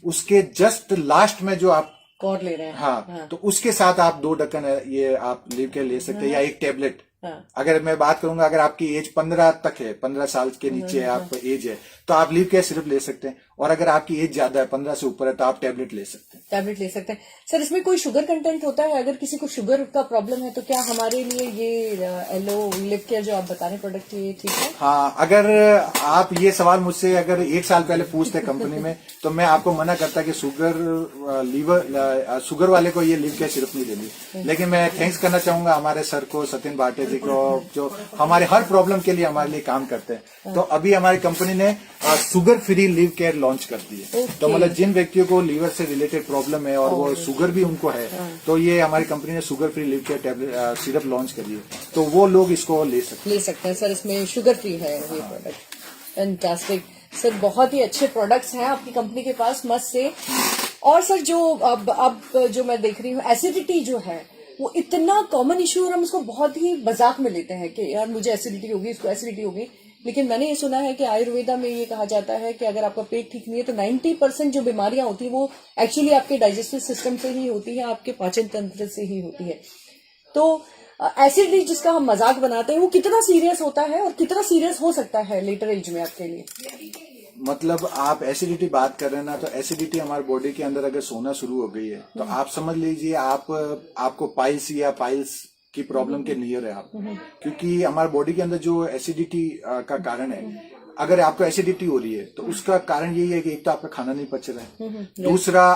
उसके जस्ट लास्ट में जो आप कॉर्ड ले रहे हैं, हाँ, तो उसके साथ आप 2 ढक्कन ये आप लिव केयर ले सकते हैं या एक टेबलेट। अगर मैं बात करूंगा अगर आपकी एज 15 तक है, 15 साल के नीचे है आप एज है, तो आप लिव केयर सिरप ले सकते हैं, और अगर आपकी एज ज्यादा है 15 से ऊपर है तो आप टेबलेट ले सकते हैं। टेबलेट ले सकते हैं। सर इसमें कोई शुगर कंटेंट होता है? अगर किसी को शुगर का प्रॉब्लम है तो क्या हमारे लिए ये लिव केयर जो आप बता रहे प्रोडक्ट ये ठीक है? हाँ, अगर आप ये सवाल मुझसे अगर 1 साल पहले पूछते कंपनी में तो मैं आपको मना करता कि शुगर वाले को ये लिव केयर सिरप नहीं देनी। लेकिन मैं थैंक्स करना चाहूंगा हमारे सर को, सत्यन भाटे जी को, जो हमारे हर प्रॉब्लम के लिए हमारे लिए काम करते हैं। तो अभी हमारी कंपनी ने sugar free live care launch कर दी है। तो मतलब जिन व्यक्तियों को लीवर से रिलेटेड प्रॉब्लम है और वो शुगर भी उनको है, तो ये हमारी कंपनी ने sugar free live care tablet syrup launch करी है, तो वो लोग इसको ले सकते हैं। सर इसमें शुगर फ्री है ये प्रोडक्ट। फैंटास्टिक सर, बहुत ही अच्छे प्रोडक्ट्स हैं आपकी कंपनी के पास, मस्त से। और सर जो अब जो मैं देख रही हूँ एसिडिटी जो है वो इतना कॉमन इशू, और हम उसको बहुत ही मजाक में लेते हैं कि यार मुझे एसिडिटी होगी, इसको एसिडिटी होगी। लेकिन मैंने ये सुना है कि आयुर्वेदा में ये कहा जाता है कि अगर आपका पेट ठीक नहीं है तो 90% जो बीमारियां होती है वो एक्चुअली आपके डाइजेस्टिव सिस्टम से ही होती है, आपके पाचन तंत्र से ही होती है। तो एसिडिटी जिसका हम मजाक बनाते हैं वो कितना सीरियस होता है और कितना सीरियस हो सकता है लेटर एज में आपके लिए? मतलब आप एसिडिटी बात कर रहे हैं ना, तो एसिडिटी हमारे बॉडी के अंदर अगर सोना शुरू हो गई है तो आप समझ लीजिए आपको पाइल्स या पाइल्स की प्रॉब्लम के नियर है आप, क्योंकि हमारे बॉडी के अंदर जो एसिडिटी का कारण है, अगर आपको एसिडिटी हो रही है तो उसका कारण यही है कि एक तो आपका खाना नहीं पच रहा है, दूसरा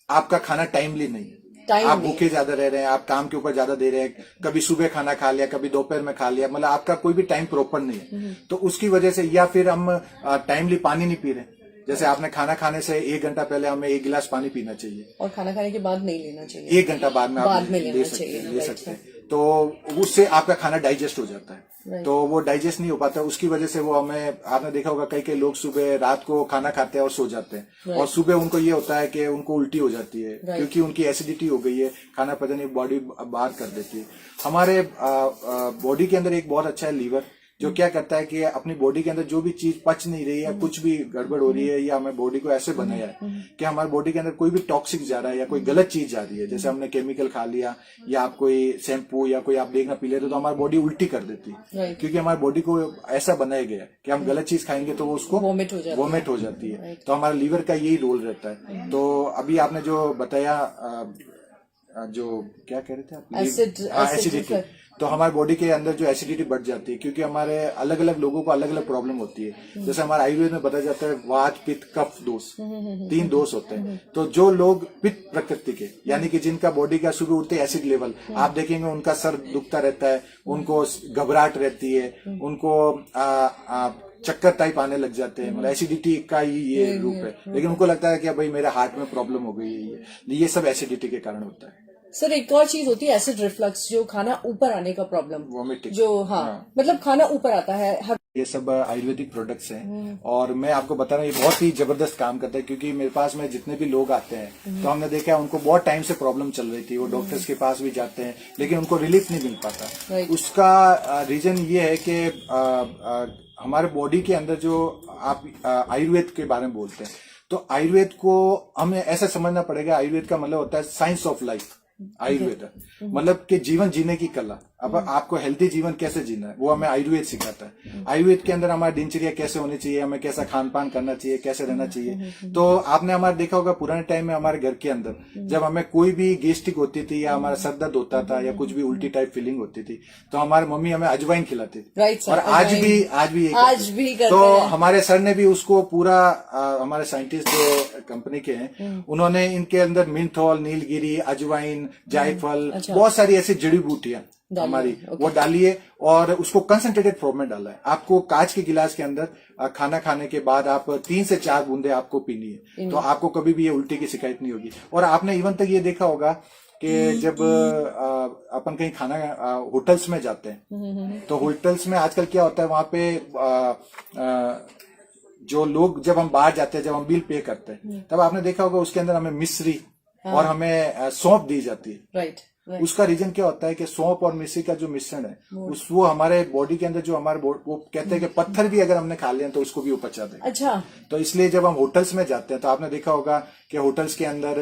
आपका खाना टाइमली नहीं है, आप भूखे ज्यादा रह रहे हैं, आप काम के ऊपर ज्यादा दे रहे हैं, कभी सुबह खाना खा लिया, कभी दोपहर में खा लिया, मतलब आपका कोई भी टाइम प्रॉपर नहीं है, तो उसकी वजह से, या फिर हम टाइमली पानी नहीं पी रहे। जैसे आपने खाना खाने से 1 घंटा पहले हमें 1 गिलास पानी पीना चाहिए और खाना खाने के बाद नहीं लेना चाहिए, 1 घंटा बाद में आप ले सकते हैं, तो उससे आपका खाना डाइजेस्ट हो जाता है, तो वो डाइजेस्ट नहीं हो पाता, उसकी वजह से वो हमें, आपने देखा होगा कई लोग सुबह रात को खाना खाते हैं और सो जाते हैं, और सुबह उनको ये होता है कि उनको उल्टी हो जाती है, क्योंकि उनकी एसिडिटी हो गई है, खाना पचने बॉडी बाहर कर देती है। हमारे बॉडी के अंदर एक बहुत अच्छा है लीवर, जो क्या करता है कि अपनी बॉडी के अंदर जो भी चीज पच नहीं रही है, कुछ भी गड़बड़ हो रही है, या हमें बॉडी को ऐसे बनाया है कि हमारी बॉडी के अंदर कोई भी टॉक्सिक जा रहा है या कोई गलत चीज जा रही है, जैसे हमने केमिकल खा लिया या आप कोई शैम्पू या कोई आप देखना पी लेते हो, तो हमारी बॉडी उल्टी कर देती है, क्योंकि हमारी बॉडी को ऐसा बनाया गया है कि हम गलत चीज खाएंगे तो वो उसको वोमिट हो जाती है, तो हमारे लीवर का यही रोल रहता है। तो अभी आपने जो बताया, जो क्या कह रहे थे आप, एसिडिटी, तो हमारे बॉडी के अंदर जो एसिडिटी बढ़ जाती है, क्योंकि हमारे अलग अलग लोगों को अलग अलग प्रॉब्लम होती है। जैसे हमारे आयुर्वेद में बताया जाता है वात पित्त कफ दोष, 3 दोष होते हैं। तो जो लोग पित्त प्रकृति के, यानी कि जिनका बॉडी का सुबह उठते एसिड लेवल, आप देखेंगे उनका सर दुखता रहता है, उनको घबराहट रहती है, उनको चक्कर टाइप आने लग जाते हैं, मतलब एसिडिटी का ही ये रूप है, लेकिन उनको लगता है कि भाई मेरे हार्ट में प्रॉब्लम हो गई है, ये सब एसिडिटी के कारण होता है। सर एक और चीज होती है एसिड रिफ्लक्स, जो खाना ऊपर आने का प्रॉब्लम, वोमिटिंग, जो मतलब खाना ऊपर आता है। ये सब आयुर्वेदिक प्रोडक्ट्स हैं, और मैं आपको बता रहा हूँ ये बहुत ही जबरदस्त काम करता है, क्योंकि मेरे पास में जितने भी लोग आते हैं तो हमने देखा है उनको बहुत टाइम से प्रॉब्लम चल रही थी, वो डॉक्टर्स के पास भी जाते हैं लेकिन उनको रिलीफ नहीं मिल पाता। उसका रीजन ये है कि हमारे बॉडी के अंदर जो आप आयुर्वेद के बारे में बोलते हैं, तो आयुर्वेद को हमें ऐसा समझना पड़ेगा, आयुर्वेद का मतलब होता है साइंस ऑफ लाइफ। आयुर्वेद मतलब कि जीवन जीने की कला, अब आपको हेल्थी जीवन कैसे जीना है वो हमें आयुर्वेद सिखाता है। आयुर्वेद के अंदर हमारी दिनचर्या कैसे होनी चाहिए, हमें कैसा खान पान करना चाहिए, कैसे रहना चाहिए। तो आपने हमारे देखा होगा पुराने टाइम में हमारे घर के अंदर जब हमें कोई भी गैस्ट्रिक होती थी या हमारा सर दर्द होता था या कुछ भी उल्टी टाइप फीलिंग होती थी, तो हमारी मम्मी हमें अजवाइन खिलाती थी, और आज भी तो हमारे सर ने भी उसको पूरा, हमारे साइंटिस्ट जो कंपनी के हैं उन्होंने इनके अंदर मिंथोल, नीलगिरी, अजवाइन, जायफल, बहुत सारी ऐसी जड़ी बूटियां हमारी वो डालिए और उसको कंसंट्रेटेड फॉर्म में डाला है। आपको कांच के गिलास के अंदर खाना खाने के बाद आप 3 से 4 बूंदे आपको पीनी है, तो आपको कभी भी ये उल्टी की शिकायत नहीं होगी। और आपने इवन तक ये देखा होगा कि जब अपन कहीं खाना होटल्स में जाते हैं, तो होटल्स में आजकल क्या होता है, वहां पे जो लोग, जब हम बाहर जाते हैं, जब हम बिल पे करते हैं, तब आपने देखा होगा उसके अंदर हमें मिश्री और हमें सौंफ दी जाती है। राइट। उसका रीजन क्या होता है कि सौंफ और मिश्री का जो मिश्रण है वो हमारे बॉडी के अंदर, जो हमारे वो कहते हैं कि पत्थर भी अगर हमने खा लिया तो उसको भी वो पचा देगा। अच्छा। तो इसलिए जब हम होटल्स में जाते हैं तो आपने देखा होगा कि होटल्स के अंदर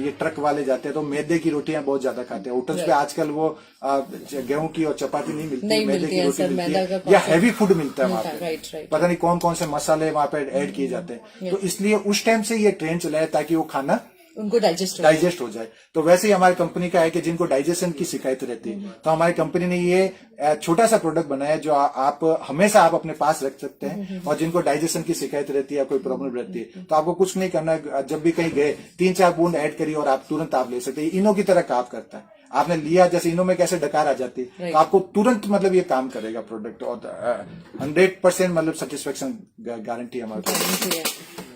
ये ट्रक वाले जाते हैं तो मैदे की रोटियां बहुत ज्यादा खाते हैं। होटल्स पे आजकल वो गेहूं की और चपाती नहीं मिलती, मैदे की रोटी मिलती है या हैवी फूड मिलता है वहां पे, पता नहीं कौन कौन से मसाले वहां पे ऐड किए जाते हैं। तो इसलिए उस टाइम से ये ट्रेंड चला है ताकि वो खाना उनको डाइजेस्ट हो जाए। तो वैसे ही हमारी कंपनी का है कि जिनको डाइजेशन की शिकायत रहती है, तो हमारी कंपनी ने ये छोटा सा प्रोडक्ट बनाया जो आप हमेशा आप अपने पास रख सकते हैं, और जिनको डाइजेशन की शिकायत रहती है या कोई प्रॉब्लम रहती है तो आपको कुछ नहीं करना है, जब भी कहीं गए 3-4 बूंद ऐड करिए और आप तुरंत आप ले सकते हैं। इनो की तरह काम करता है, आपने लिया जैसे इनो में कैसे डकार आ जाती है, तो आपको तुरंत मतलब ये काम करेगा प्रोडक्ट, और 100% मतलब सेटिस्फेक्शन गारंटी हमारे।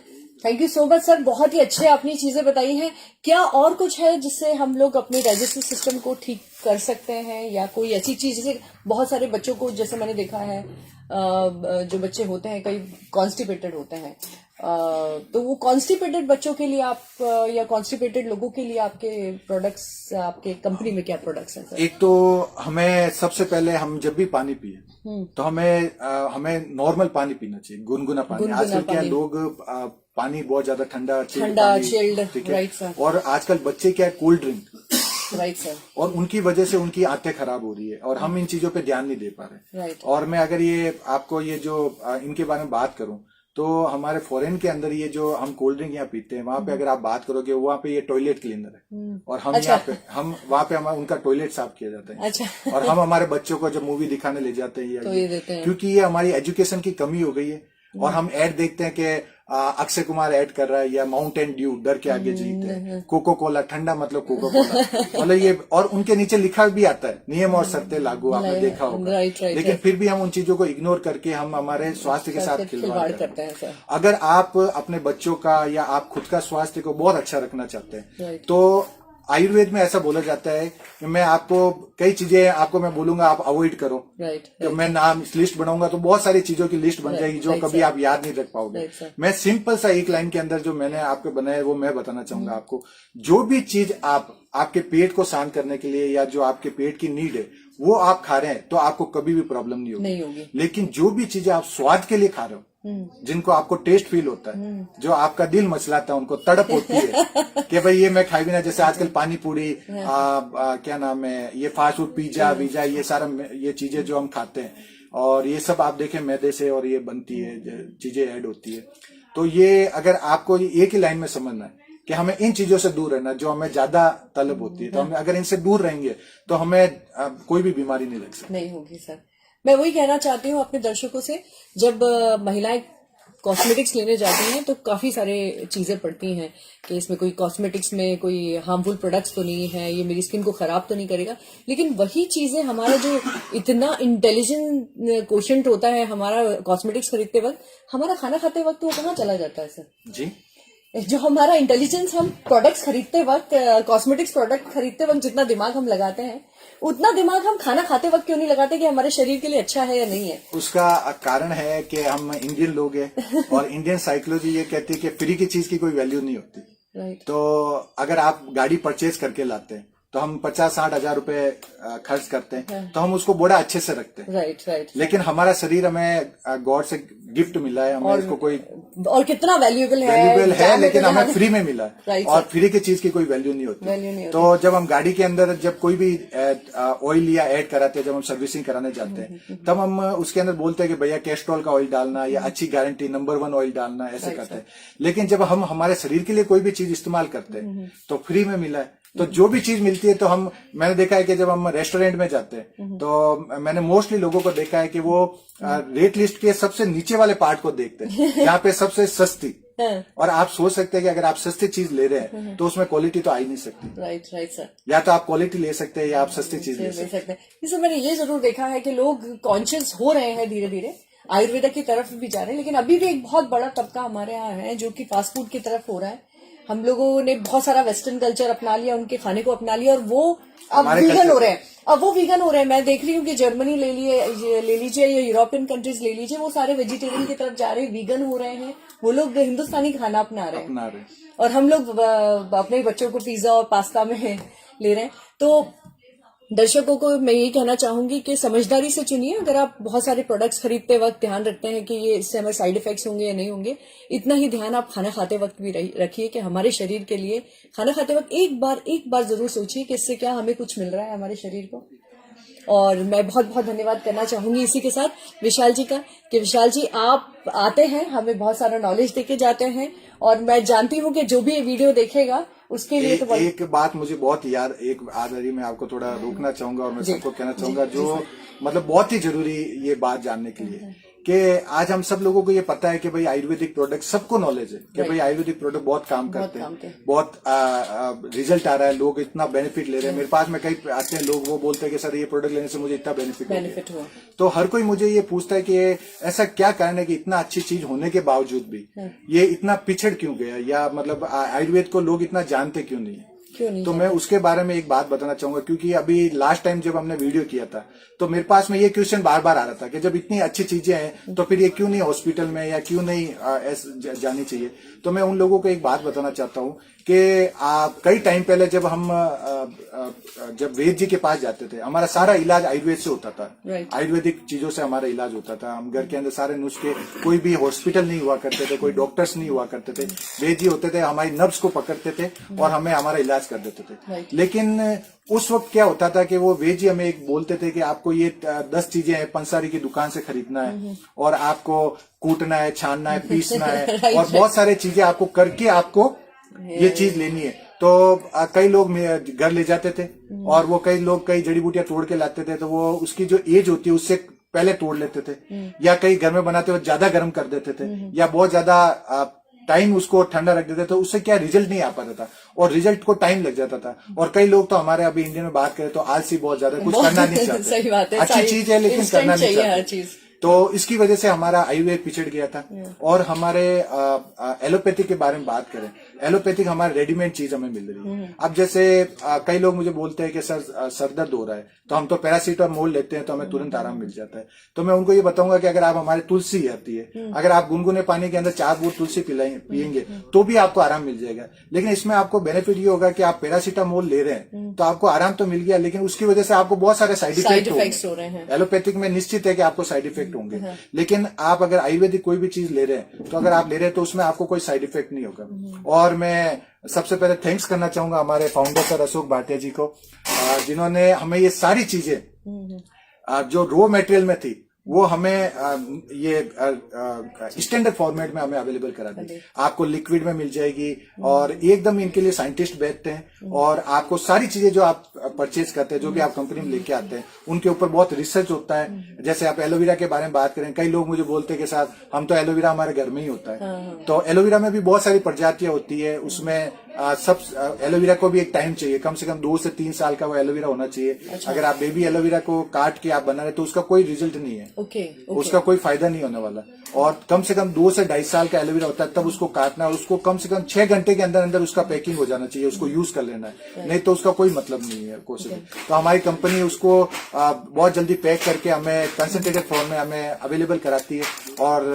Thank you so much sir, बहुत ही अच्छे आपने चीजें बताई हैं। क्या और कुछ है जिससे हम लोग अपने डाइजेस्टिव सिस्टम को ठीक कर सकते हैं, या कोई ऐसी चीज, जैसे बहुत सारे बच्चों को, जैसे मैंने देखा है जो बच्चे होते हैं कई कॉन्स्टिपेटेड होते हैं, तो वो कॉन्स्टिपेटेड बच्चों के लिए आप या कॉन्स्टिपेटेड लोगों के लिए आपके प्रोडक्ट्स, आपके कंपनी में क्या प्रोडक्ट्स हैं सर? एक तो हमें सबसे पहले, हम जब भी पानी पिए तो हमें नॉर्मल पानी पीना चाहिए, गुनगुना पानी। आजकल क्या लोग पानी बहुत ज्यादा ठंडा चिल्ड, राइट सर। और आजकल बच्चे क्या कोल्ड ड्रिंक राइट सर। और उनकी वजह से उनकी आंतें खराब हो रही है और हम इन चीजों पे ध्यान नहीं दे पा रहे। राइट। और मैं अगर ये आपको ये जो इनके बारे में बात करूं तो हमारे फॉरेन के अंदर ये जो हम कोल्ड ड्रिंक यहाँ पीते हैं, वहां पे अगर आप बात करोगे वहां पे ये टॉयलेट क्लीनर है और हम अच्छा। यहाँ पे हम वहां पे हमारा उनका टॉयलेट साफ किया जाता है। अच्छा। और हम हमारे बच्चों को जब मूवी दिखाने ले जाते हैं तो ये देते हैं, क्योंकि ये हमारी एजुकेशन की कमी हो गई है। और हम ऐड देखते हैं कि अक्षय कुमार ऐड कर रहा है या माउंटेन ड्यू डर के आगे जीत है, कोको कोला ठंडा मतलब कोको कोला मतलब ये, और उनके नीचे लिखा भी आता है नियम और शर्तें लागू, आपने देखा होगा। राइट, लेकिन फिर भी हम उन चीजों को इग्नोर करके हम हमारे स्वास्थ्य के साथ खिलवाड़ करते हैं सर। अगर आप अपने बच्चों का या आप खुद का स्वास्थ्य को बहुत अच्छा रखना चाहते हैं तो आयुर्वेद में ऐसा बोला जाता है कि मैं आपको कई चीजें आपको मैं बोलूंगा आप अवॉइड करो। राइट। तो मैं नाम लिस्ट बनाऊंगा तो बहुत सारी चीजों की लिस्ट बन जाएगी जो कभी आप याद नहीं रख पाओगे। मैं सिंपल सा एक लाइन के अंदर जो मैंने आपको बनाया है वो मैं बताना चाहूंगा आपको। जो भी चीज आप आपके पेट को शांत करने के लिए या जो आपके पेट की नीड है वो आप खा रहे हैं तो आपको कभी भी प्रॉब्लम नहीं होगी। लेकिन जो भी चीजें आप स्वाद के लिए खा रहे हो, जिनको आपको टेस्ट फील होता है, जो आपका दिल मचलाता है, उनको तड़प होती है कि भाई ये मैं खाई भी ना, जैसे आजकल पानी पूरी क्या नाम है ये फास्ट फूड पिज्जा वीजा ये सारा ये चीजें जो हम खाते हैं और ये सब आप देखें मैदे से और ये बनती है चीजें ऐड होती है। तो ये अगर आपको एक ही लाइन में समझना है कि हमें इन चीजों से दूर रहना जो हमें ज्यादा तलब होती है, तो हमें अगर इनसे दूर रहेंगे तो हमें कोई भी बीमारी नहीं लग सकती। नहीं होगी सर। मैं वही कहना चाहती हूँ अपने दर्शकों से, जब महिलाएं कॉस्मेटिक्स लेने जाती हैं तो काफी सारे चीजें पड़ती हैं कि इसमें कोई कॉस्मेटिक्स में कोई हार्मफुल प्रोडक्ट्स तो नहीं है, ये मेरी स्किन को खराब तो नहीं करेगा। लेकिन वही चीजें हमारा जो इतना इंटेलिजेंट क्वोशंट होता है हमारा कॉस्मेटिक्स खरीदते वक्त, हमारा खाना खाते वक्त वो कहाँ चला जाता है सर? जी, जो हमारा इंटेलिजेंस हम प्रोडक्ट्स खरीदते वक्त, कॉस्मेटिक्स प्रोडक्ट खरीदते वक्त जितना दिमाग हम लगाते हैं उतना दिमाग हम खाना खाते वक्त क्यों नहीं लगाते कि हमारे शरीर के लिए अच्छा है या नहीं है? उसका कारण है कि हम इंडियन लोग हैं और इंडियन साइकोलॉजी ये कहती है कि फ्री की चीज की कोई वैल्यू नहीं होती। राइट। तो अगर आप गाड़ी परचेज करके लाते हैं तो हम 50-60 हजार रुपए खर्च करते हैं तो हम उसको बड़ा अच्छे से रखते हैं। Right right. लेकिन हमारा शरीर हमें गॉड से गिफ्ट मिला है, हमें इसको कोई और कितना वैल्यूएबल है लेकिन हमें फ्री में मिला है। Right, और फ्री की चीज की कोई वैल्यू नहीं होती। तो जब हम गाड़ी के अंदर जब कोई भी ऑयल या ऐड कराते हैं, जब हम सर्विसिंग कराने जाते हैं तब हम उसके अंदर बोलते हैं कि भैया कैस्ट्रॉल का ऑयल डालना या अच्छी गारंटी नंबर 1 ऑयल डालना, ऐसे करते हैं। लेकिन जब हम हमारे शरीर के लिए कोई भी चीज इस्तेमाल करते हैं तो फ्री में मिला है। तो जो भी चीज मिलती है तो मैंने देखा है कि जब हम रेस्टोरेंट में जाते हैं तो मैंने मोस्टली लोगों को देखा है कि वो रेट लिस्ट के सबसे नीचे वाले पार्ट को देखते हैं जहाँ पे सबसे सस्ती। और आप सोच सकते हैं कि अगर आप सस्ती चीज ले रहे हैं तो उसमें क्वालिटी तो आ ही नहीं सकती। Right right sir. या तो आप क्वालिटी ले सकते हैं या आप सस्ती चीज ले सकते हैं। इसमें मैंने ये जरूर देखा है कि लोग कॉन्शियस हो रहे हैं, धीरे धीरे आयुर्वेदा की तरफ भी जा रहे हैं, लेकिन अभी भी एक बहुत बड़ा तबका हमारे यहाँ है जो कि फास्ट फूड की तरफ हो रहा है। हम लोगों ने बहुत सारा वेस्टर्न कल्चर अपना लिया, उनके खाने को अपना लिया और वो अब वीगन हो रहे हैं। अब वो वीगन हो रहे हैं। मैं देख रही हूँ कि जर्मनी ले लीजिए या यूरोपियन कंट्रीज ले लीजिए, वो सारे वेजिटेरियन की तरफ जा रहे हैं, वीगन हो रहे हैं। वो लोग हिंदुस्तानी खाना अपना रहे हैं और हम लोग अपने बच्चों को पिज्जा और पास्ता में ले रहे हैं। तो दर्शकों को मैं यही कहना चाहूंगी कि समझदारी से चुनिए। अगर आप बहुत सारे प्रोडक्ट्स खरीदते वक्त ध्यान रखते हैं कि ये इससे हमें साइड इफेक्ट्स होंगे या नहीं होंगे, इतना ही ध्यान आप खाना खाते वक्त भी रखिए कि हमारे शरीर के लिए खाना खाते वक्त एक बार जरूर सोचिए कि इससे क्या हमें कुछ मिल रहा है हमारे शरीर को। और मैं बहुत बहुत धन्यवाद करना चाहूंगी इसी के साथ विशाल जी का, कि विशाल जी आप आते हैं, हमें बहुत सारा नॉलेज देके जाते हैं और मैं जानती हूँ कि जो भी ये वीडियो देखेगा उसके लिए तो एक बात मुझे बहुत याद आ रही, मैं आपको थोड़ा रोकना चाहूंगा और मैं सबको कहना चाहूंगा जो मतलब बहुत ही जरूरी ये बात जानने के लिए कि आज हम सब लोगों को ये पता है कि भाई आयुर्वेदिक प्रोडक्ट सबको नॉलेज है कि भाई आयुर्वेदिक प्रोडक्ट बहुत काम करते हैं, बहुत रिजल्ट आ रहा है, लोग इतना बेनिफिट ले रहे हैं। मेरे पास में कई आते हैं लोग, वो बोलते हैं कि सर ये प्रोडक्ट लेने से मुझे इतना बेनिफिट हुआ। तो हर कोई मुझे ये पूछता है कि ऐसा क्या कारण है कि इतना अच्छी चीज होने के बावजूद भी ये इतना पिछड़ क्यों गया, या मतलब आयुर्वेद को लोग इतना जानते क्यों नहीं है। तो मैं उसके बारे में एक बात बताना चाहूंगा, क्योंकि अभी लास्ट टाइम जब हमने वीडियो किया था तो मेरे पास में ये क्वेश्चन बार बार आ रहा था कि जब इतनी अच्छी चीजें हैं तो फिर ये क्यों नहीं हॉस्पिटल में या क्यों नहीं जानी चाहिए। तो मैं उन लोगों को एक बात बताना चाहता हूँ कि कई टाइम पहले जब हम जब वैद्य जी के पास जाते थे, हमारा सारा इलाज आयुर्वेद से होता था। आयुर्वेदिक चीजों से हमारा इलाज होता था। हम घर के अंदर सारे नुस्खे, कोई भी हॉस्पिटल नहीं हुआ करते थे, कोई डॉक्टर्स नहीं हुआ करते थे, वैद्य जी होते थे, हमारी नर्व्स को पकड़ते थे और हमें हमारा इलाज इलाज कर देते थे। Right. लेकिन उस वक्त क्या होता था कि वो वेज ही हमें एक बोलते थे कि आपको ये 10 चीजें हैं पंसारी की दुकान से खरीदना है और आपको कूटना है, छानना है, पीसना है Right. और बहुत सारे चीजें आपको करके आपको ये चीज लेनी है। तो कई लोग घर ले जाते थे और वो कई लोग कई जड़ी बूटियां तोड़ के लाते थे, तो वो उसकी जो एज होती है उससे पहले तोड़ लेते थे, या कई घर में बनाते हुए ज्यादा गर्म कर देते थे, या बहुत ज्यादा टाइम उसको ठंडा रख देते थे, तो उससे क्या रिजल्ट नहीं आ पाता था और रिजल्ट को टाइम लग जाता था। और कई लोग तो हमारे अभी इंडिया में बात करें तो आलसी बहुत ज्यादा, कुछ करना नहीं चाहते। सही बात है, अच्छी चीज है लेकिन करना नहीं हर चाहते। चीज। तो इसकी वजह से हमारा आयुर्वेद पिछड़ गया था। और हमारे एलोपैथिक के बारे में बात करें, एलोपैथिक हमारे रेडीमेड चीज हमें मिल रही है। अब जैसे कई लोग मुझे बोलते हैं कि सर दर्द हो रहा है, तो हम तो पैरासीटामोल लेते हैं तो हमें तुरंत आराम मिल जाता है। तो मैं उनको ये बताऊंगा कि अगर आप हमारे तुलसी आती है, अगर आप गुनगुने पानी के अंदर 4 बूंद तुलसी पियेंगे तो भी आपको आराम मिल जाएगा। लेकिन इसमें आपको बेनिफिट ये होगा कि आप पैरासीटामोल ले रहे हैं तो आपको आराम तो मिल गया, लेकिन उसकी वजह से आपको बहुत सारे साइड इफेक्ट हो रहे हैं। एलोपैथिक में निश्चित है कि आपको साइड इफेक्ट होंगे, लेकिन आप अगर आयुर्वेदिक कोई भी चीज ले रहे हैं तो अगर आप ले रहे हैं तो उसमें आपको कोई साइड इफेक्ट नहीं होगा। और मैं सबसे पहले थैंक्स करना चाहूंगा हमारे फाउंडर सर अशोक भाटिया जी को, जिन्होंने हमें ये सारी चीजें जो रॉ मटेरियल में थी वो हमें ये स्टैंडर्ड फॉर्मेट में हमें अवेलेबल करा दी। आपको लिक्विड में मिल जाएगी और एकदम इनके लिए साइंटिस्ट बैठते हैं और आपको सारी चीजें जो आप परचेज करते हैं, जो भी आप कंपनी में लेके आते हैं, उनके ऊपर बहुत रिसर्च होता है। जैसे आप एलोवेरा के बारे में बात करें, कई लोग मुझे बोलते हैं कि साहब हम तो एलोवेरा हमारे घर में ही होता है। तो एलोवेरा में भी बहुत सारी प्रजातियां होती है, उसमें सब एलोवेरा को भी एक टाइम चाहिए, कम से कम 2 से 3 साल का वो एलोवेरा होना चाहिए। अगर आप बेबी एलोवेरा को काट के आप बना रहे तो उसका कोई रिजल्ट नहीं है, उसका कोई फायदा नहीं होने वाला। और कम से कम 2 से 2.5 साल का एलोवेरा होता है, तब उसको काटना और उसको कम से कम 6 घंटे के अंदर अंदर उसका पैकिंग हो जाना चाहिए, उसको यूज कर लेना है, नहीं तो उसका कोई मतलब नहीं है कोशिश। तो हमारी कंपनी उसको बहुत जल्दी पैक करके हमें कंसंट्रेटेड फॉर्म में हमें अवेलेबल कराती है और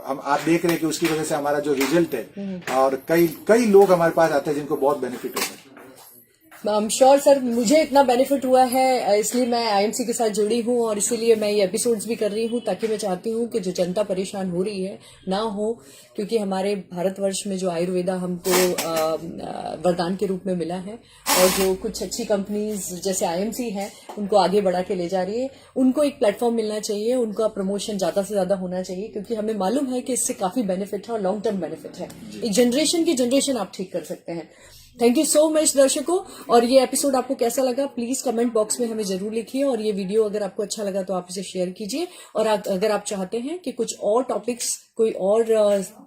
हम आप देख रहे हैं कि उसकी वजह से हमारा जो रिजल्ट है, और कई लोग हमारे पास आते हैं जिनको बहुत बेनिफिट होता है। श्योर सर, मुझे इतना बेनिफिट हुआ है इसलिए मैं आईएमसी के साथ जुड़ी हूँ और इसीलिए मैं ये एपिसोड्स भी कर रही हूँ, ताकि मैं चाहती हूँ कि जो जनता परेशान हो रही है ना हो, क्योंकि हमारे भारतवर्ष में जो आयुर्वेदा हमको वरदान के रूप में मिला है और जो कुछ अच्छी कंपनीज जैसे आईएमसी है उनको आगे बढ़ा के ले जा रही है, उनको एक प्लेटफॉर्म मिलना चाहिए, उनका प्रमोशन ज्यादा से ज्यादा होना चाहिए, क्योंकि हमें मालूम है कि इससे काफी बेनिफिट है और लॉन्ग टर्म बेनिफिट है। एक जनरेशन की जनरेशन आप ठीक कर सकते हैं। थैंक यू सो मच दर्शकों, और ये एपिसोड आपको कैसा लगा प्लीज कमेंट बॉक्स में हमें जरूर लिखिए, और ये वीडियो अगर आपको अच्छा लगा तो आप इसे शेयर कीजिए। और अगर आप चाहते हैं कि कुछ और टॉपिक्स, कोई और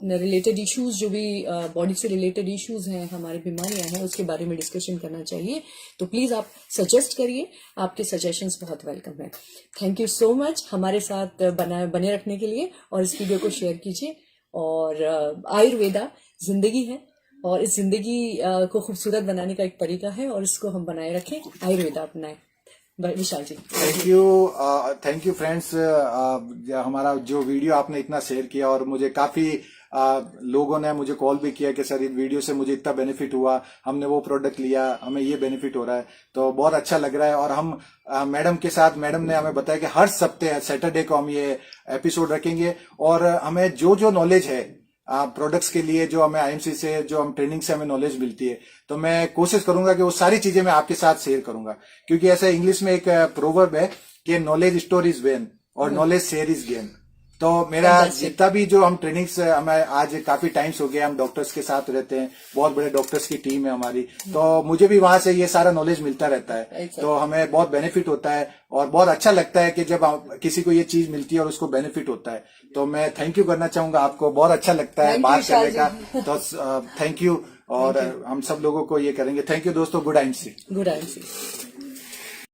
रिलेटेड इश्यूज, जो भी बॉडी से रिलेटेड इश्यूज हैं, हमारी बीमारियां हैं, उसके बारे में डिस्कशन करना चाहिए तो प्लीज आप सजेस्ट करिए, आपके सजेशंस बहुत वेलकम है। थैंक यू सो मच हमारे साथ बने रखने के लिए, और इस वीडियो को शेयर कीजिए। और आयुर्वेदा जिंदगी है और इस जिंदगी को खूबसूरत बनाने का एक तरीका है, और इसको हम बनाए रखें, आयुर्वेदा अपनाएं। विशाल जी थैंक यू फ्रेंड्स, हमारा जो वीडियो आपने इतना शेयर किया, और मुझे काफी लोगों ने मुझे कॉल भी किया कि सर इस वीडियो से मुझे इतना बेनिफिट हुआ, हमने वो प्रोडक्ट लिया, हमें ये बेनिफिट हो रहा है, तो बहुत अच्छा लग रहा है। और हम मैडम के साथ, मैडम ने हमें बताया कि हर सैटरडे को हम ये एपिसोड रखेंगे, और हमें जो नॉलेज है प्रोडक्ट्स के लिए, जो हमें आईएमसी से, जो हम ट्रेनिंग से हमें नॉलेज मिलती है, तो मैं कोशिश करूंगा कि वो सारी चीजें मैं आपके साथ शेयर करूंगा। क्योंकि ऐसा इंग्लिश में एक प्रोवर्ब है कि नॉलेज स्टोर इज वेन और नॉलेज शेयर इज गेन। तो मेरा जितना भी जो हम ट्रेनिंग्स, हमें आज काफी टाइम्स हो गया, हम डॉक्टर्स के साथ रहते हैं, बहुत बड़े डॉक्टर्स की टीम है हमारी, तो मुझे भी वहां से ये सारा नॉलेज मिलता रहता है, तो हमें बहुत बेनिफिट होता है और बहुत अच्छा लगता है कि जब किसी को ये चीज मिलती है और उसको बेनिफिट होता है। तो मैं थैंक यू करना चाहूंगा आपको, बहुत अच्छा लगता है बात करने का, तो थैंक यू। और हम सब लोगों को ये करेंगे। थैंक यू दोस्तों, गुड आईएमसी।